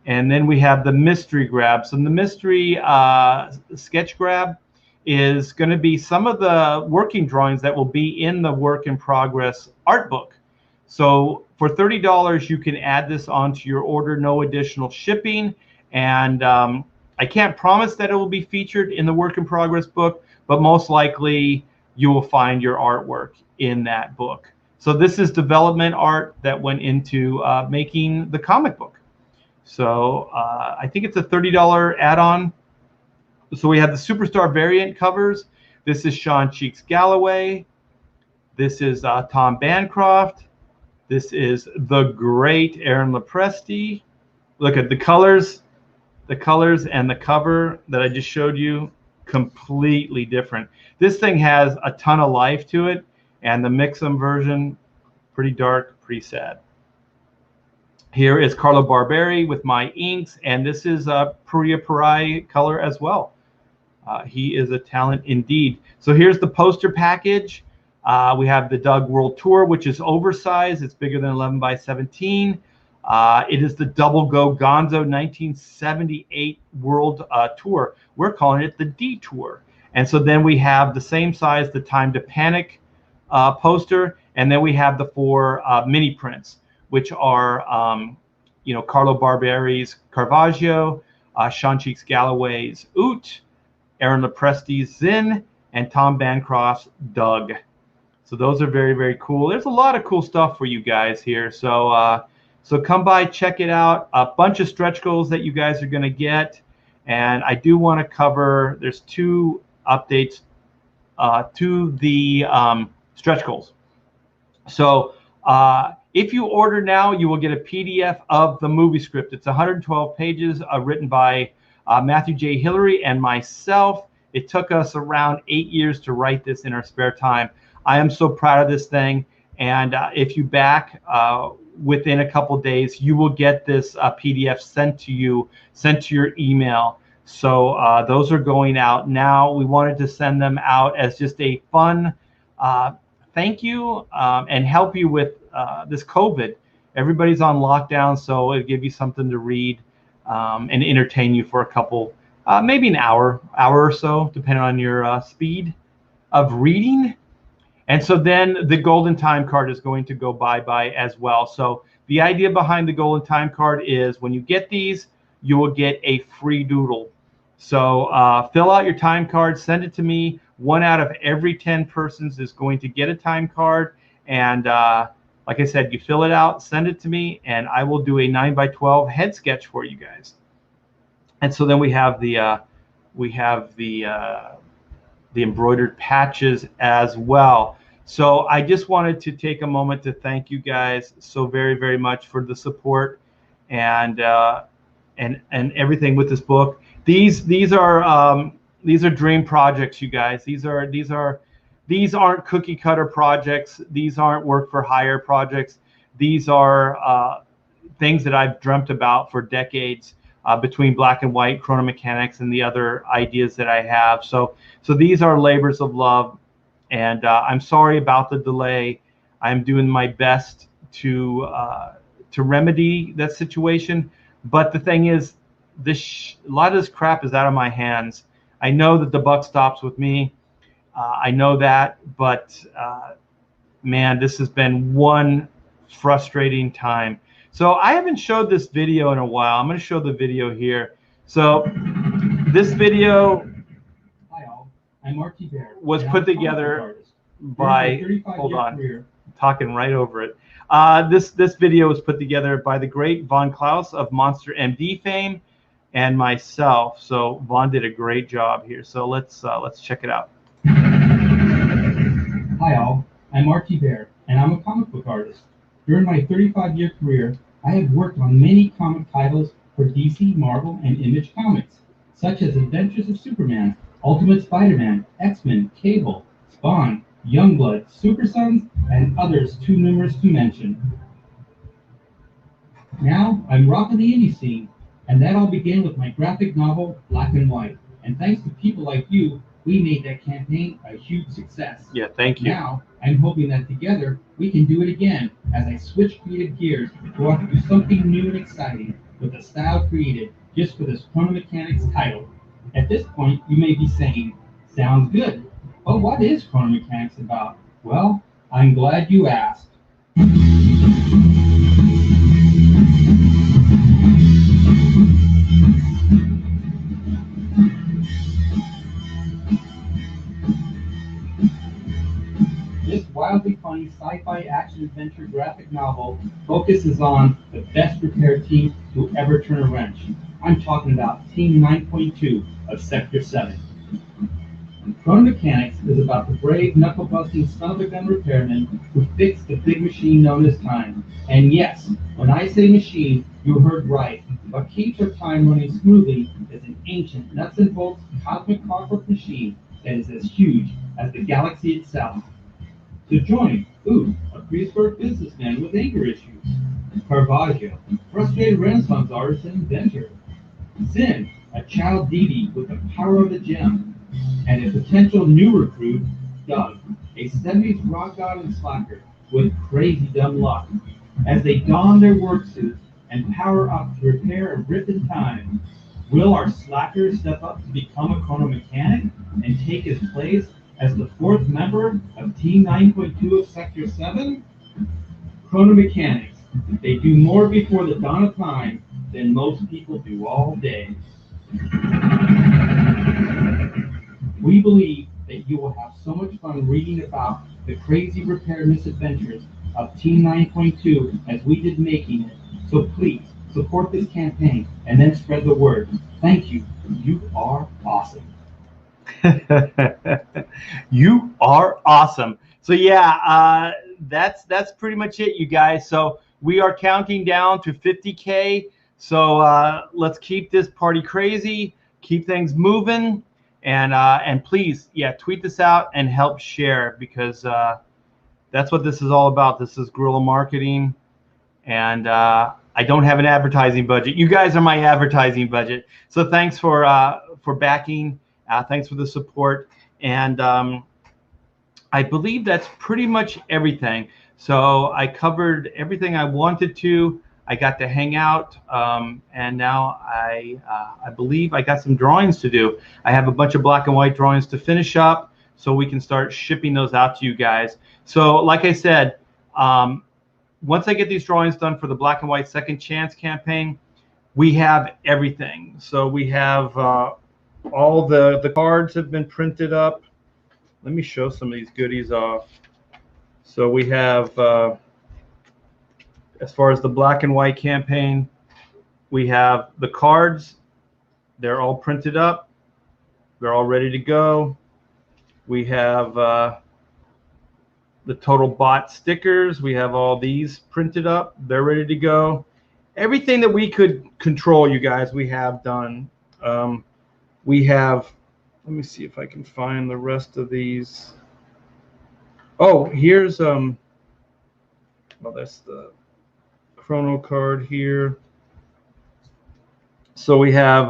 Speaker 1: And then we have the mystery grab. So the mystery sketch grab is going to be some of the working drawings that will be in the work in progress art book. So for $30, you can add this onto your order, no additional shipping. And I can't promise that it will be featured in the work in progress book, but most likely you will find your artwork in that book. So this is development art that went into making the comic book. So I think it's a $30 add-on. So we have the Superstar variant covers. This is Sean Cheeks Galloway. This is Tom Bancroft. This is the great Aaron Lopresti. Look at the colors and the cover that I just showed you, completely different. This thing has a ton of life to it, and the Mixum version, pretty dark, pretty sad. Here is Carlo Barberi with my inks, and this is Puria Parai color as well. He is a talent indeed. So here's the poster package. We have the Doug World Tour, which is oversized. It's bigger than 11 by 17. It is the Double Go Gonzo 1978 World Tour. We're calling it the D Tour. And so then we have the same size, the Time to Panic poster, and then we have the 4 mini prints, which are, Carlo Barberi's Caravaggio, Sean Cheeks Galloway's Oot, Aaron Lopresti's Zin, and Tom Bancroft's Doug. So those are very, very cool. There's a lot of cool stuff for you guys here. So so come by, check it out. A bunch of stretch goals that you guys are going to get. And I do want to cover, there's 2 updates to the stretch goals. So if you order now, you will get a PDF of the movie script. It's 112 pages written by Matthew J. Hillary and myself. It took us around 8 years to write this in our spare time. I am so proud of this thing. And if you back within a couple days, you will get this PDF sent to you, sent to your email. So those are going out now. We wanted to send them out as just a fun thank you and help you with this COVID. Everybody's on lockdown, so it'll give you something to read and entertain you for a couple, maybe an hour or so, depending on your speed of reading. And so then the golden time card is going to go bye-bye as well. So the idea behind the golden time card is when you get these, you will get a free doodle. So fill out your time card, send it to me. 1 out of every 10 persons is going to get a time card. And like I said, you fill it out, send it to me, and I will do a 9x12 head sketch for you guys. And so then we have the embroidered patches as well. So I just wanted to take a moment to thank you guys so very, very much for the support and everything with this book. These are dream projects, you guys. These aren't cookie cutter projects. These aren't work for hire projects. These are things that I've dreamt about for decades. Between Black and White, Chrono Mechanics, and the other ideas that I have. So these are labors of love, and I'm sorry about the delay. I'm doing my best to remedy that situation. But the thing is, a lot of this crap is out of my hands. I know that the buck stops with me. I know that, but man, this has been one frustrating time. So I haven't showed this video in a while. I'm going to show the video here. So this video was put together by, hold on, talking right over it. This video was put together by the great Von Klaus of Monster MD fame and myself. So Von did a great job here. So let's check it out.
Speaker 2: Hi all, I'm Archie Bear, and I'm a comic book artist. During my 35-year career, I have worked on many comic titles for DC, Marvel, and Image Comics, such as Adventures of Superman, Ultimate Spider-Man, X-Men, Cable, Spawn, Youngblood, Super Sons, and others too numerous to mention. Now, I'm rocking the indie scene, and that all began with my graphic novel, Black and White. And thanks to people like you, we made that campaign a huge success.
Speaker 1: Yeah, thank you.
Speaker 2: Now, I'm hoping that together we can do it again as I switch creative gears to want to do something new and exciting with a style created just for this Chrono Mechanics title. At this point, you may be saying, sounds good, but what is Chrono Mechanics about? Well, I'm glad you asked. This wildly funny sci-fi action-adventure graphic novel focuses on the best prepared team who ever turn a wrench. I'm talking about Team 9.2 of Sector 7. Chrono Mechanics is about the brave, knuckle-busting son-of-a-gun repairman who fixed the big machine known as time. And yes, when I say machine, you heard right. What keeps our time running smoothly is an ancient, nuts-and-bolts cosmic clockwork machine that is as huge as the galaxy itself. To join, a prehistoric businessman with anger issues. Caravaggio, frustrated Renaissance artist and inventor. Zen, a child deity with the power of the gem. And a potential new recruit, Doug, a 70s rock god and slacker with crazy dumb luck. As they don their work suits and power up to repair a rip in time, will our slacker step up to become a chrono mechanic and take his place as the fourth member of Team 9.2 of Sector 7? Chrono Mechanics, they do more before the dawn of time than most people do all day. We believe that you will have so much fun reading about the crazy repair misadventures of Team 9.2 as we did making it. So please support this campaign and then spread the word. Thank you. You are awesome.
Speaker 1: You are awesome. So yeah, that's pretty much it, you guys. So we are counting down to 50K. So let's keep this party crazy, keep things moving, and please, yeah, tweet this out and help share, because that's what this is all about. This is guerrilla marketing, and I don't have an advertising budget. You guys are my advertising budget. So thanks for backing. Thanks for the support, and I believe that's pretty much everything. So I covered everything I wanted to. I got to hang out, and now I believe I got some drawings to do. I have a bunch of black and white drawings to finish up, so we can start shipping those out to you guys. So like I said, once I get these drawings done for the Black and White Second Chance campaign, we have everything. So we have all the cards have been printed up. Let me show some of these goodies off. So we have, as far as the Black and White campaign, we have the cards. They're all printed up. They're all ready to go. We have the Total Bot stickers. We have all these printed up. They're ready to go. Everything that we could control, you guys, we have done. We have, let me see if I can find the rest of these. Oh, here's, well, that's the Chrono card here. So we have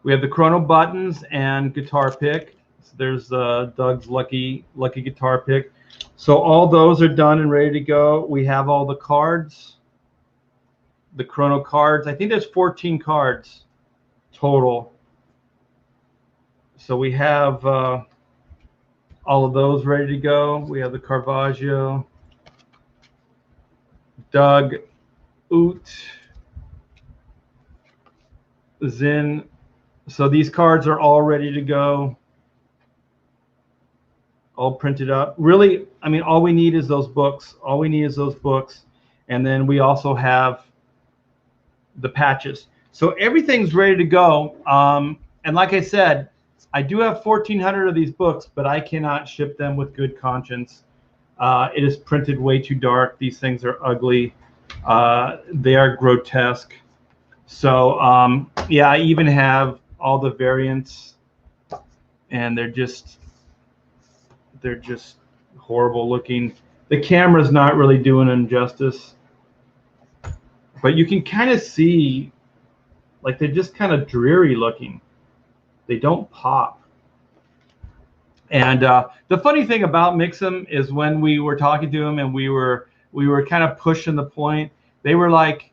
Speaker 1: the Chrono buttons and guitar pick. So there's Doug's lucky guitar pick. So all those are done and ready to go. We have all the cards, the Chrono cards. I think there's 14 cards total. So we have all of those ready to go. We have the Caravaggio, Doug, Oot, Zen. So these cards are all ready to go, all printed up. Really, I mean, all we need is those books. All we need is those books. And then we also have the patches. So everything's ready to go. And like I said, I do have 1,400 of these books, but I cannot ship them with good conscience. It is printed way too dark. These things are ugly. They are grotesque. So yeah, I even have all the variants, and they're just horrible looking. The camera's not really doing them justice, but you can kind of see, like, they're just kind of dreary looking. They don't pop. And the funny thing about Mixum is when we were talking to them and we were kind of pushing the point, they were like,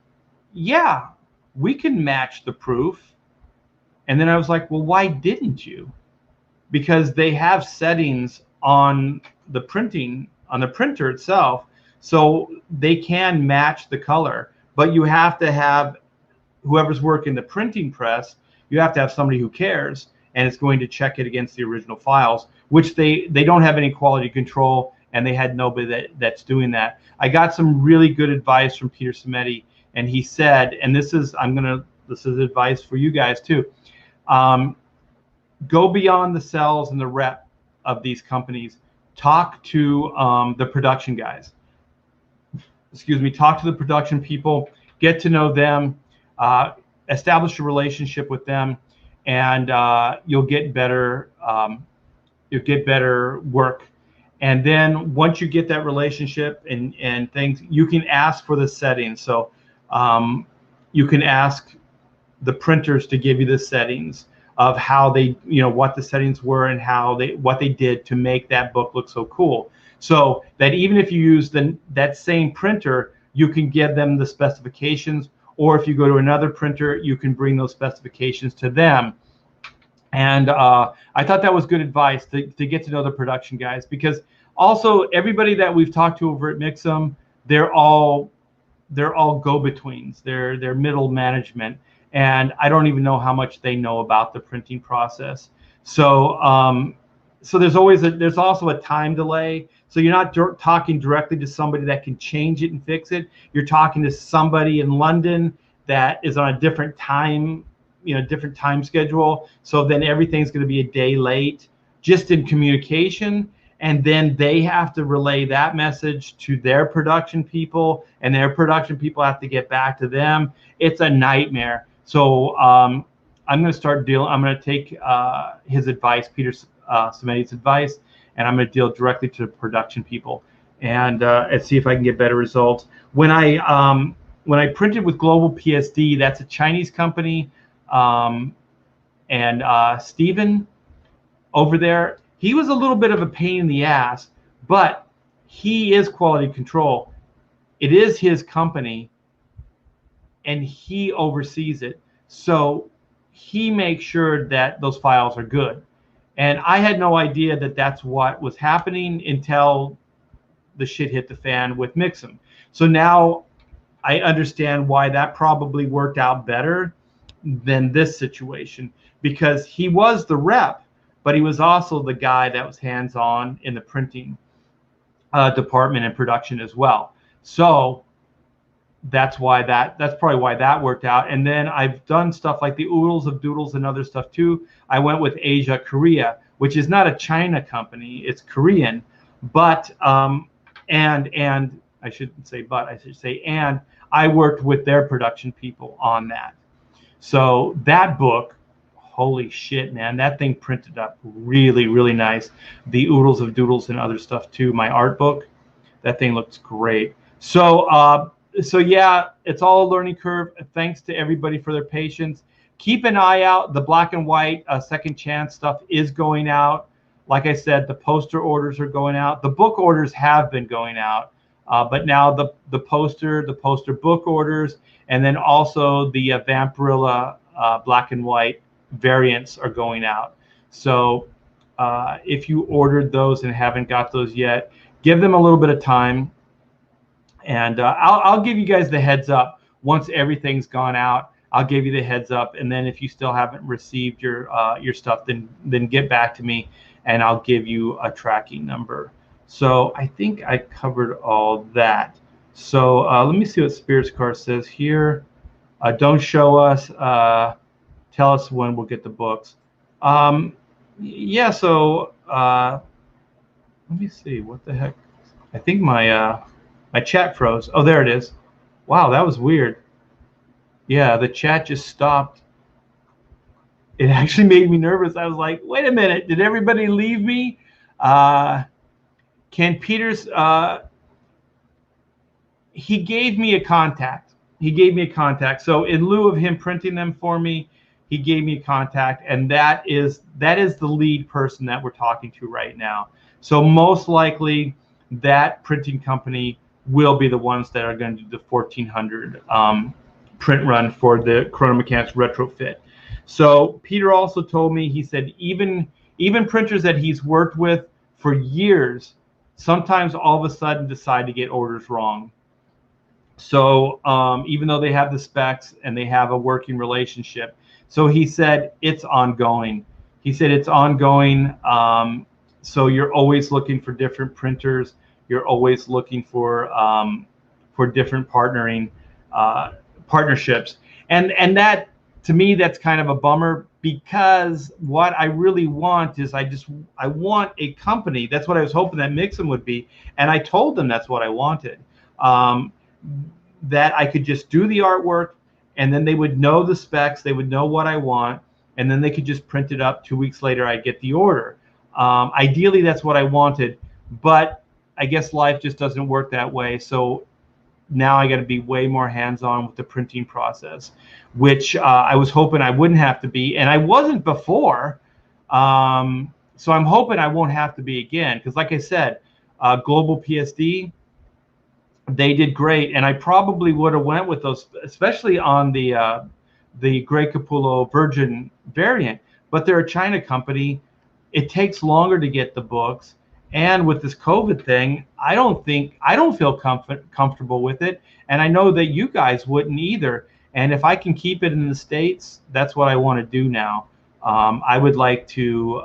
Speaker 1: yeah, we can match the proof. And then I was like, well, why didn't you? Because they have settings on the printing, on the printer itself, so they can match the color. But you have to have whoever's working the printing press, you have to have somebody who cares, and it's going to check it against the original files, which they don't have any quality control, and they had nobody that's doing that. I got some really good advice from Peter Cimetti. and he said, and this is advice for you guys too. Go beyond the sales and the rep of these companies. Talk to the production guys. Excuse me. Talk to the production people. Get to know them. Establish a relationship with them, and you'll get better. You'll get better work. And then once you get that relationship and things, you can ask for the settings. So you can ask the printers to give you the settings of how they, what the settings were and what they did to make that book look so cool. So that even if you use that same printer, you can give them the specifications, or if you go to another printer, you can bring those specifications to them. And I thought that was good advice to get to know the production guys, because also everybody that we've talked to over at Mixum, they're all go-betweens. They're middle management, and I don't even know how much they know about the printing process. So so there's also a time delay. So you're not talking directly to somebody that can change it and fix it. You're talking to somebody in London that is on a different time, different time schedule. So then everything's going to be a day late just in communication. And then they have to relay that message to their production people, and their production people have to get back to them. It's a nightmare. So I'm going to start dealing. I'm going to take his advice, Peter Samedi's advice, and I'm going to deal directly to the production people and see if I can get better results. When I printed with Global PSD, that's a Chinese company, and Steven over there, he was a little bit of a pain in the ass, but he is quality control. It is his company, and he oversees it. So he makes sure that those files are good. And I had no idea that that's what was happening until the shit hit the fan with Mixum. So now I understand why that probably worked out better than this situation, because he was the rep, but he was also the guy that was hands-on in the printing department and production as well. So that's probably why that worked out. And then I've done stuff like the Oodles of Doodles and other stuff too. I went with Asia Korea, which is not a China company, it's Korean, but and I shouldn't say but, I should say and I worked with their production people on that. So that book, holy shit, man, that thing printed up really, really nice. The Oodles of Doodles and other stuff too, my art book, that thing looks great. So so yeah, it's all a learning curve. Thanks to everybody for their patience. Keep an eye out. The black and white second chance stuff is going out. Like I said, the poster orders are going out. The book orders have been going out, but now the poster book orders, and then also the Vampirella black and white variants are going out. So if you ordered those and haven't got those yet, give them a little bit of time. And I'll give you guys the heads up once everything's gone out. I'll give you the heads up, and then if you still haven't received your stuff, then get back to me, and I'll give you a tracking number. So I think I covered all that. So let me see what Spirits Car says here. Don't show us. Tell us when we'll get the books. Yeah. So let me see. What the heck? I think my my chat froze. Oh, there it is. Wow, that was weird. Yeah, the chat just stopped. It actually made me nervous. I was like, wait a minute, did everybody leave me? Ken Peters, he gave me a contact. He gave me a contact. So in lieu of him printing them for me, he gave me a contact, and that is the lead person that we're talking to right now. So most likely that printing company will be the ones that are going to do the 1400 print run for the Chrono Mechanics retrofit. So Peter also told me, he said even printers that he's worked with for years sometimes all of a sudden decide to get orders wrong. So even though they have the specs and they have a working relationship, so he said it's ongoing. He said it's ongoing. So you're always looking for different printers. You're always looking for different partnering. partnerships, and that, to me, that's kind of a bummer, because what I really want is I want a company. That's what I was hoping that Mixum would be, and I told them that's what I wanted. That I could just do the artwork, and then they would know the specs, they would know what I want, and then they could just print it up. 2 weeks later, I'd get the order. Ideally, that's what I wanted, but I guess life just doesn't work that way. So now I got to be way more hands-on with the printing process, which I was hoping I wouldn't have to be, and I wasn't before. So I'm hoping I won't have to be again, because like I said, Global PSD, they did great, and I probably would have went with those, especially on the Grey Capullo Virgin variant. But they're a China company. It takes longer to get the books, and with this COVID thing, I don't feel comfortable with it, and I know that you guys wouldn't either. And if I can keep it in the States, that's what I want to do now. I would like to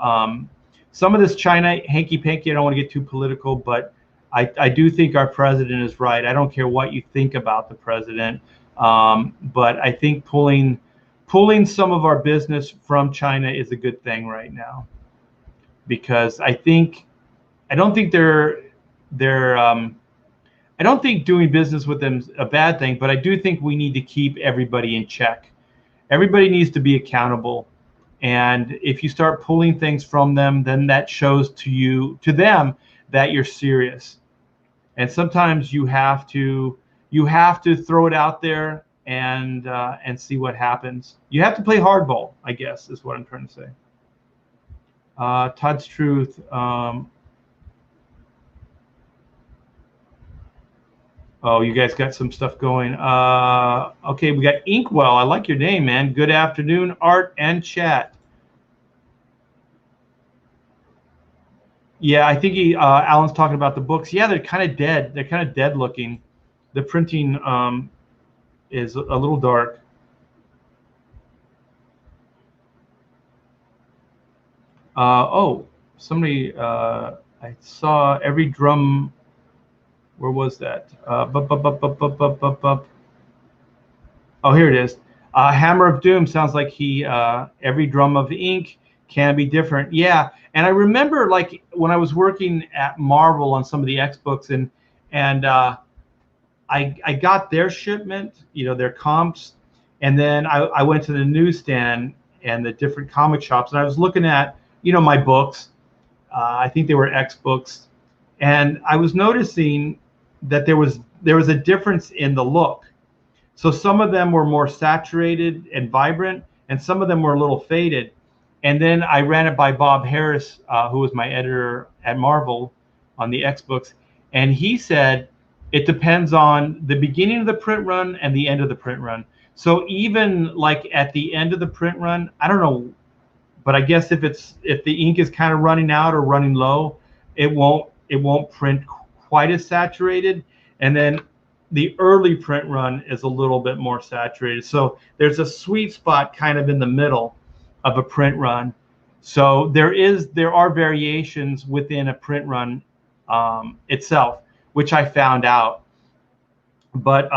Speaker 1: some of this China hanky-panky. I don't want to get too political, but I do think our president is right. I don't care what you think about the president, but I think pulling some of our business from China is a good thing right now, because I don't think doing business with them is a bad thing, but I do think we need to keep everybody in check. Everybody needs to be accountable, and if you start pulling things from them, then that shows to them that you're serious. And sometimes you have to throw it out there and see what happens. You have to play hardball, I guess, is what I'm trying to say. Todd's Truth. Oh, you guys got some stuff going. Okay, we got Inkwell. I like your name, man. Good afternoon, art and chat. Yeah, I think Alan's talking about the books. Yeah, they're kind of dead. They're kind of dead looking. The printing is a little dark. Oh, somebody, I saw every drum. Where was that? Oh, here it is. Hammer of Doom sounds like every drum of ink can be different. Yeah, and I remember, like, when I was working at Marvel on some of the X books, and I got their shipment, their comps, and then I went to the newsstand and the different comic shops, and I was looking at my books. I think they were X books, and I was noticing that there was a difference in the look. So some of them were more saturated and vibrant, and some of them were a little faded. And then I ran it by Bob Harris, who was my editor at Marvel on the X books, and he said it depends on the beginning of the print run and the end of the print run. So even like at the end of the print run, I don't know, but I guess if the ink is kind of running out or running low, it won't print quite as saturated. And then the early print run is a little bit more saturated. So there's a sweet spot kind of in the middle of a print run. So there are variations within a print run itself, which I found out. But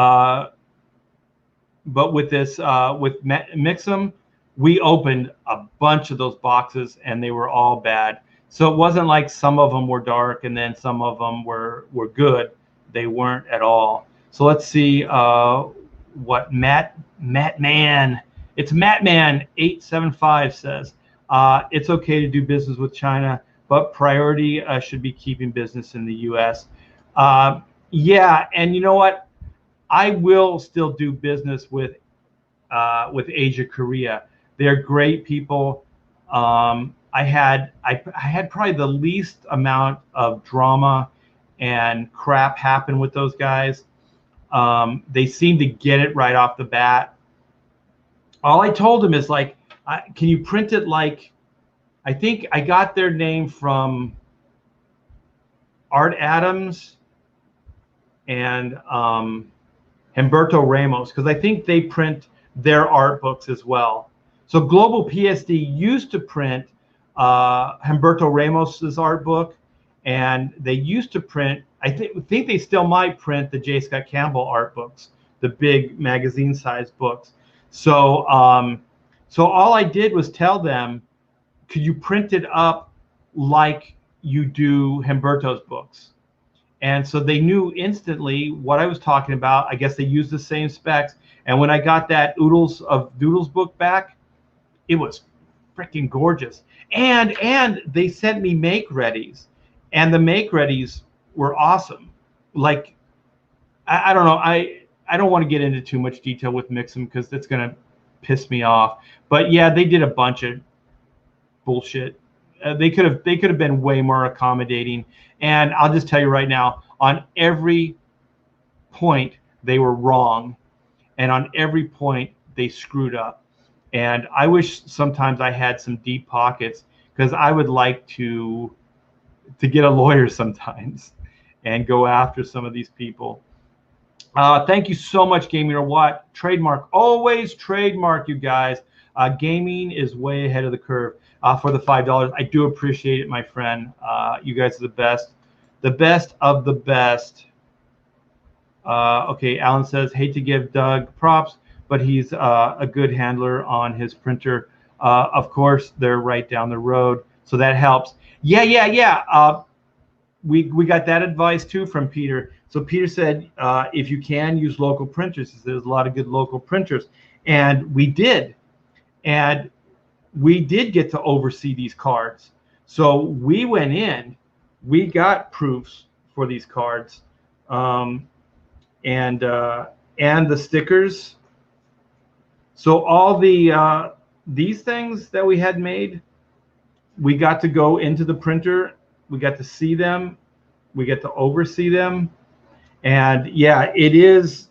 Speaker 1: with this with Mixum, we opened a bunch of those boxes and they were all bad. So it wasn't like some of them were dark and then some of them were good. They weren't at all. So let's see what Mattman. It's Mattman875 says. It's okay to do business with China, but priority should be keeping business in the U.S. Yeah, and you know what? I will still do business with Asia, Korea. They're great people. I had probably the least amount of drama and crap happen with those guys. They seem to get it right off the bat. All I told them is, like, can you print it like, I think I got their name from Art Adams and Humberto Ramos, because I think they print their art books as well. So Global PSD used to print Humberto Ramos's art book, and they used to print, I think they still might print the J. Scott Campbell art books, the big magazine-sized books. So so all I did was tell them, could you print it up like you do Humberto's books? And so they knew instantly what I was talking about. I guess they used the same specs. And when I got that Oodles of Doodles book back, it was freaking gorgeous. And they sent me make readies, and the make readies were awesome. Like, I don't know. I don't want to get into too much detail with Mixum because that's going to piss me off. But yeah, they did a bunch of bullshit. They could have been way more accommodating. And I'll just tell you right now, on every point they were wrong, and on every point they screwed up. And I wish sometimes I had some deep pockets, because I would like to get a lawyer sometimes and go after some of these people. Thank you so much, Gaming or What. Trademark, always trademark, you guys. Gaming is way ahead of the curve for the $5. I do appreciate it, my friend. You guys are the best of the best. Okay, Alan says, hate to give Doug props, but he's a good handler on his printer. Of course, they're right down the road, so that helps. Yeah. We got that advice too from Peter. So Peter said, if you can, use local printers. He said, there's a lot of good local printers, and we did. And we did get to oversee these cards. So we went in, we got proofs for these cards, and the stickers. So all the these things that we had made, we got to go into the printer, we got to see them, we get to oversee them, and yeah, it is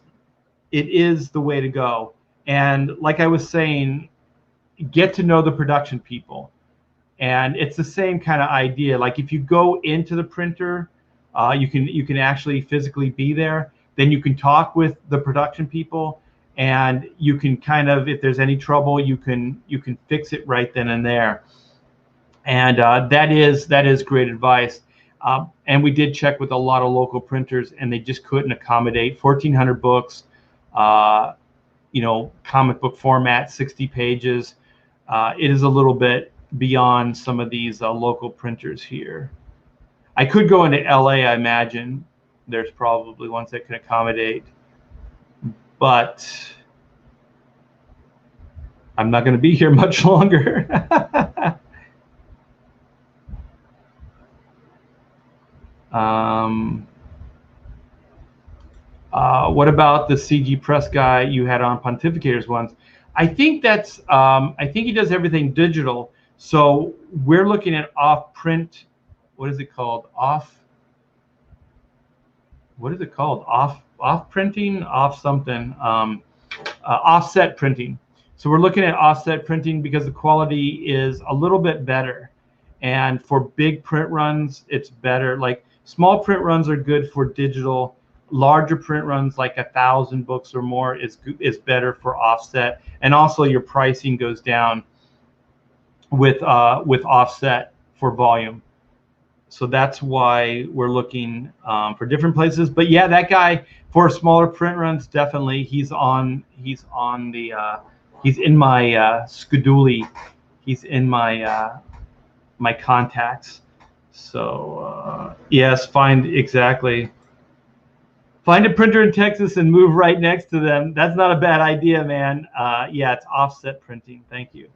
Speaker 1: the way to go. And like I was saying, get to know the production people. And it's the same kind of idea. Like if you go into the printer, you can actually physically be there. Then you can talk with the production people, and you can kind of, if there's any trouble, you can fix it right then and there. And that is great advice. And we did check with a lot of local printers, and they just couldn't accommodate 1,400 books. You know, comic book format, 60 pages. It is a little bit beyond some of these local printers here. I could go into LA, I imagine. There's probably ones that can accommodate, but I'm not going to be here much longer. What about the CG Press guy you had on Pontificators once? I think that's, I think he does everything digital. So we're looking at off print. What is it called? What is it called? Off printing, off something, offset printing. So we're looking at offset printing because the quality is a little bit better. And for big print runs, it's better. Like small print runs are good for digital. Larger print runs, like 1,000 books or more, is better for offset. And also your pricing goes down with offset for volume. So that's why we're looking for different places. But yeah, that guy for smaller print runs, definitely he's in my schedule. He's in my my contacts. So yes, find a printer in Texas and move right next to them. That's not a bad idea, man. Yeah, it's offset printing. Thank you.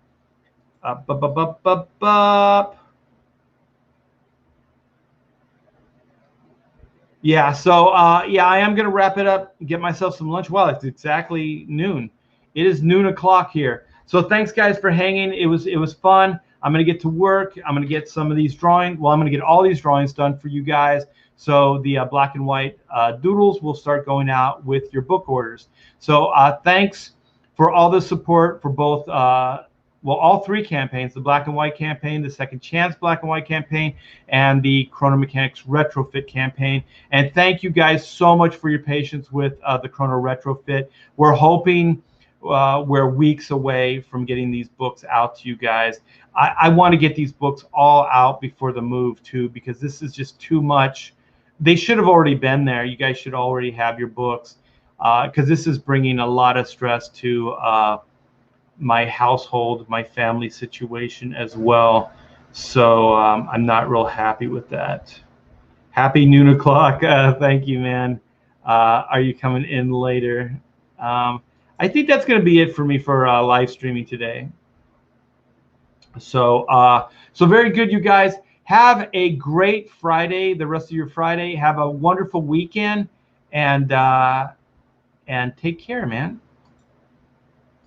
Speaker 1: Yeah, so yeah, I am gonna wrap it up and get myself some lunch. Well, it's exactly noon. It is noon o'clock here. So thanks guys for hanging. It was fun. I'm gonna get to work. I'm gonna get some of these drawings. Well, I'm gonna get all these drawings done for you guys. So the black and white doodles will start going out with your book orders. So thanks for all the support for both, well, all three campaigns, the black and white campaign, the Second Chance black and white campaign, and the Chrono Mechanics retrofit campaign. And thank you guys so much for your patience with the Chrono retrofit. We're hoping we're weeks away from getting these books out to you guys. I want to get these books all out before the move too, because this is just too much. They should have already been there. You guys should already have your books. because this is bringing a lot of stress to my household, my family situation as well. So I'm not real happy with that. Happy noon o'clock. Thank you, man. Are you coming in later? I think that's going to be it for me for live streaming today. So, so very good, you guys. Have a great Friday. The rest of your Friday. Have a wonderful weekend, and take care, man.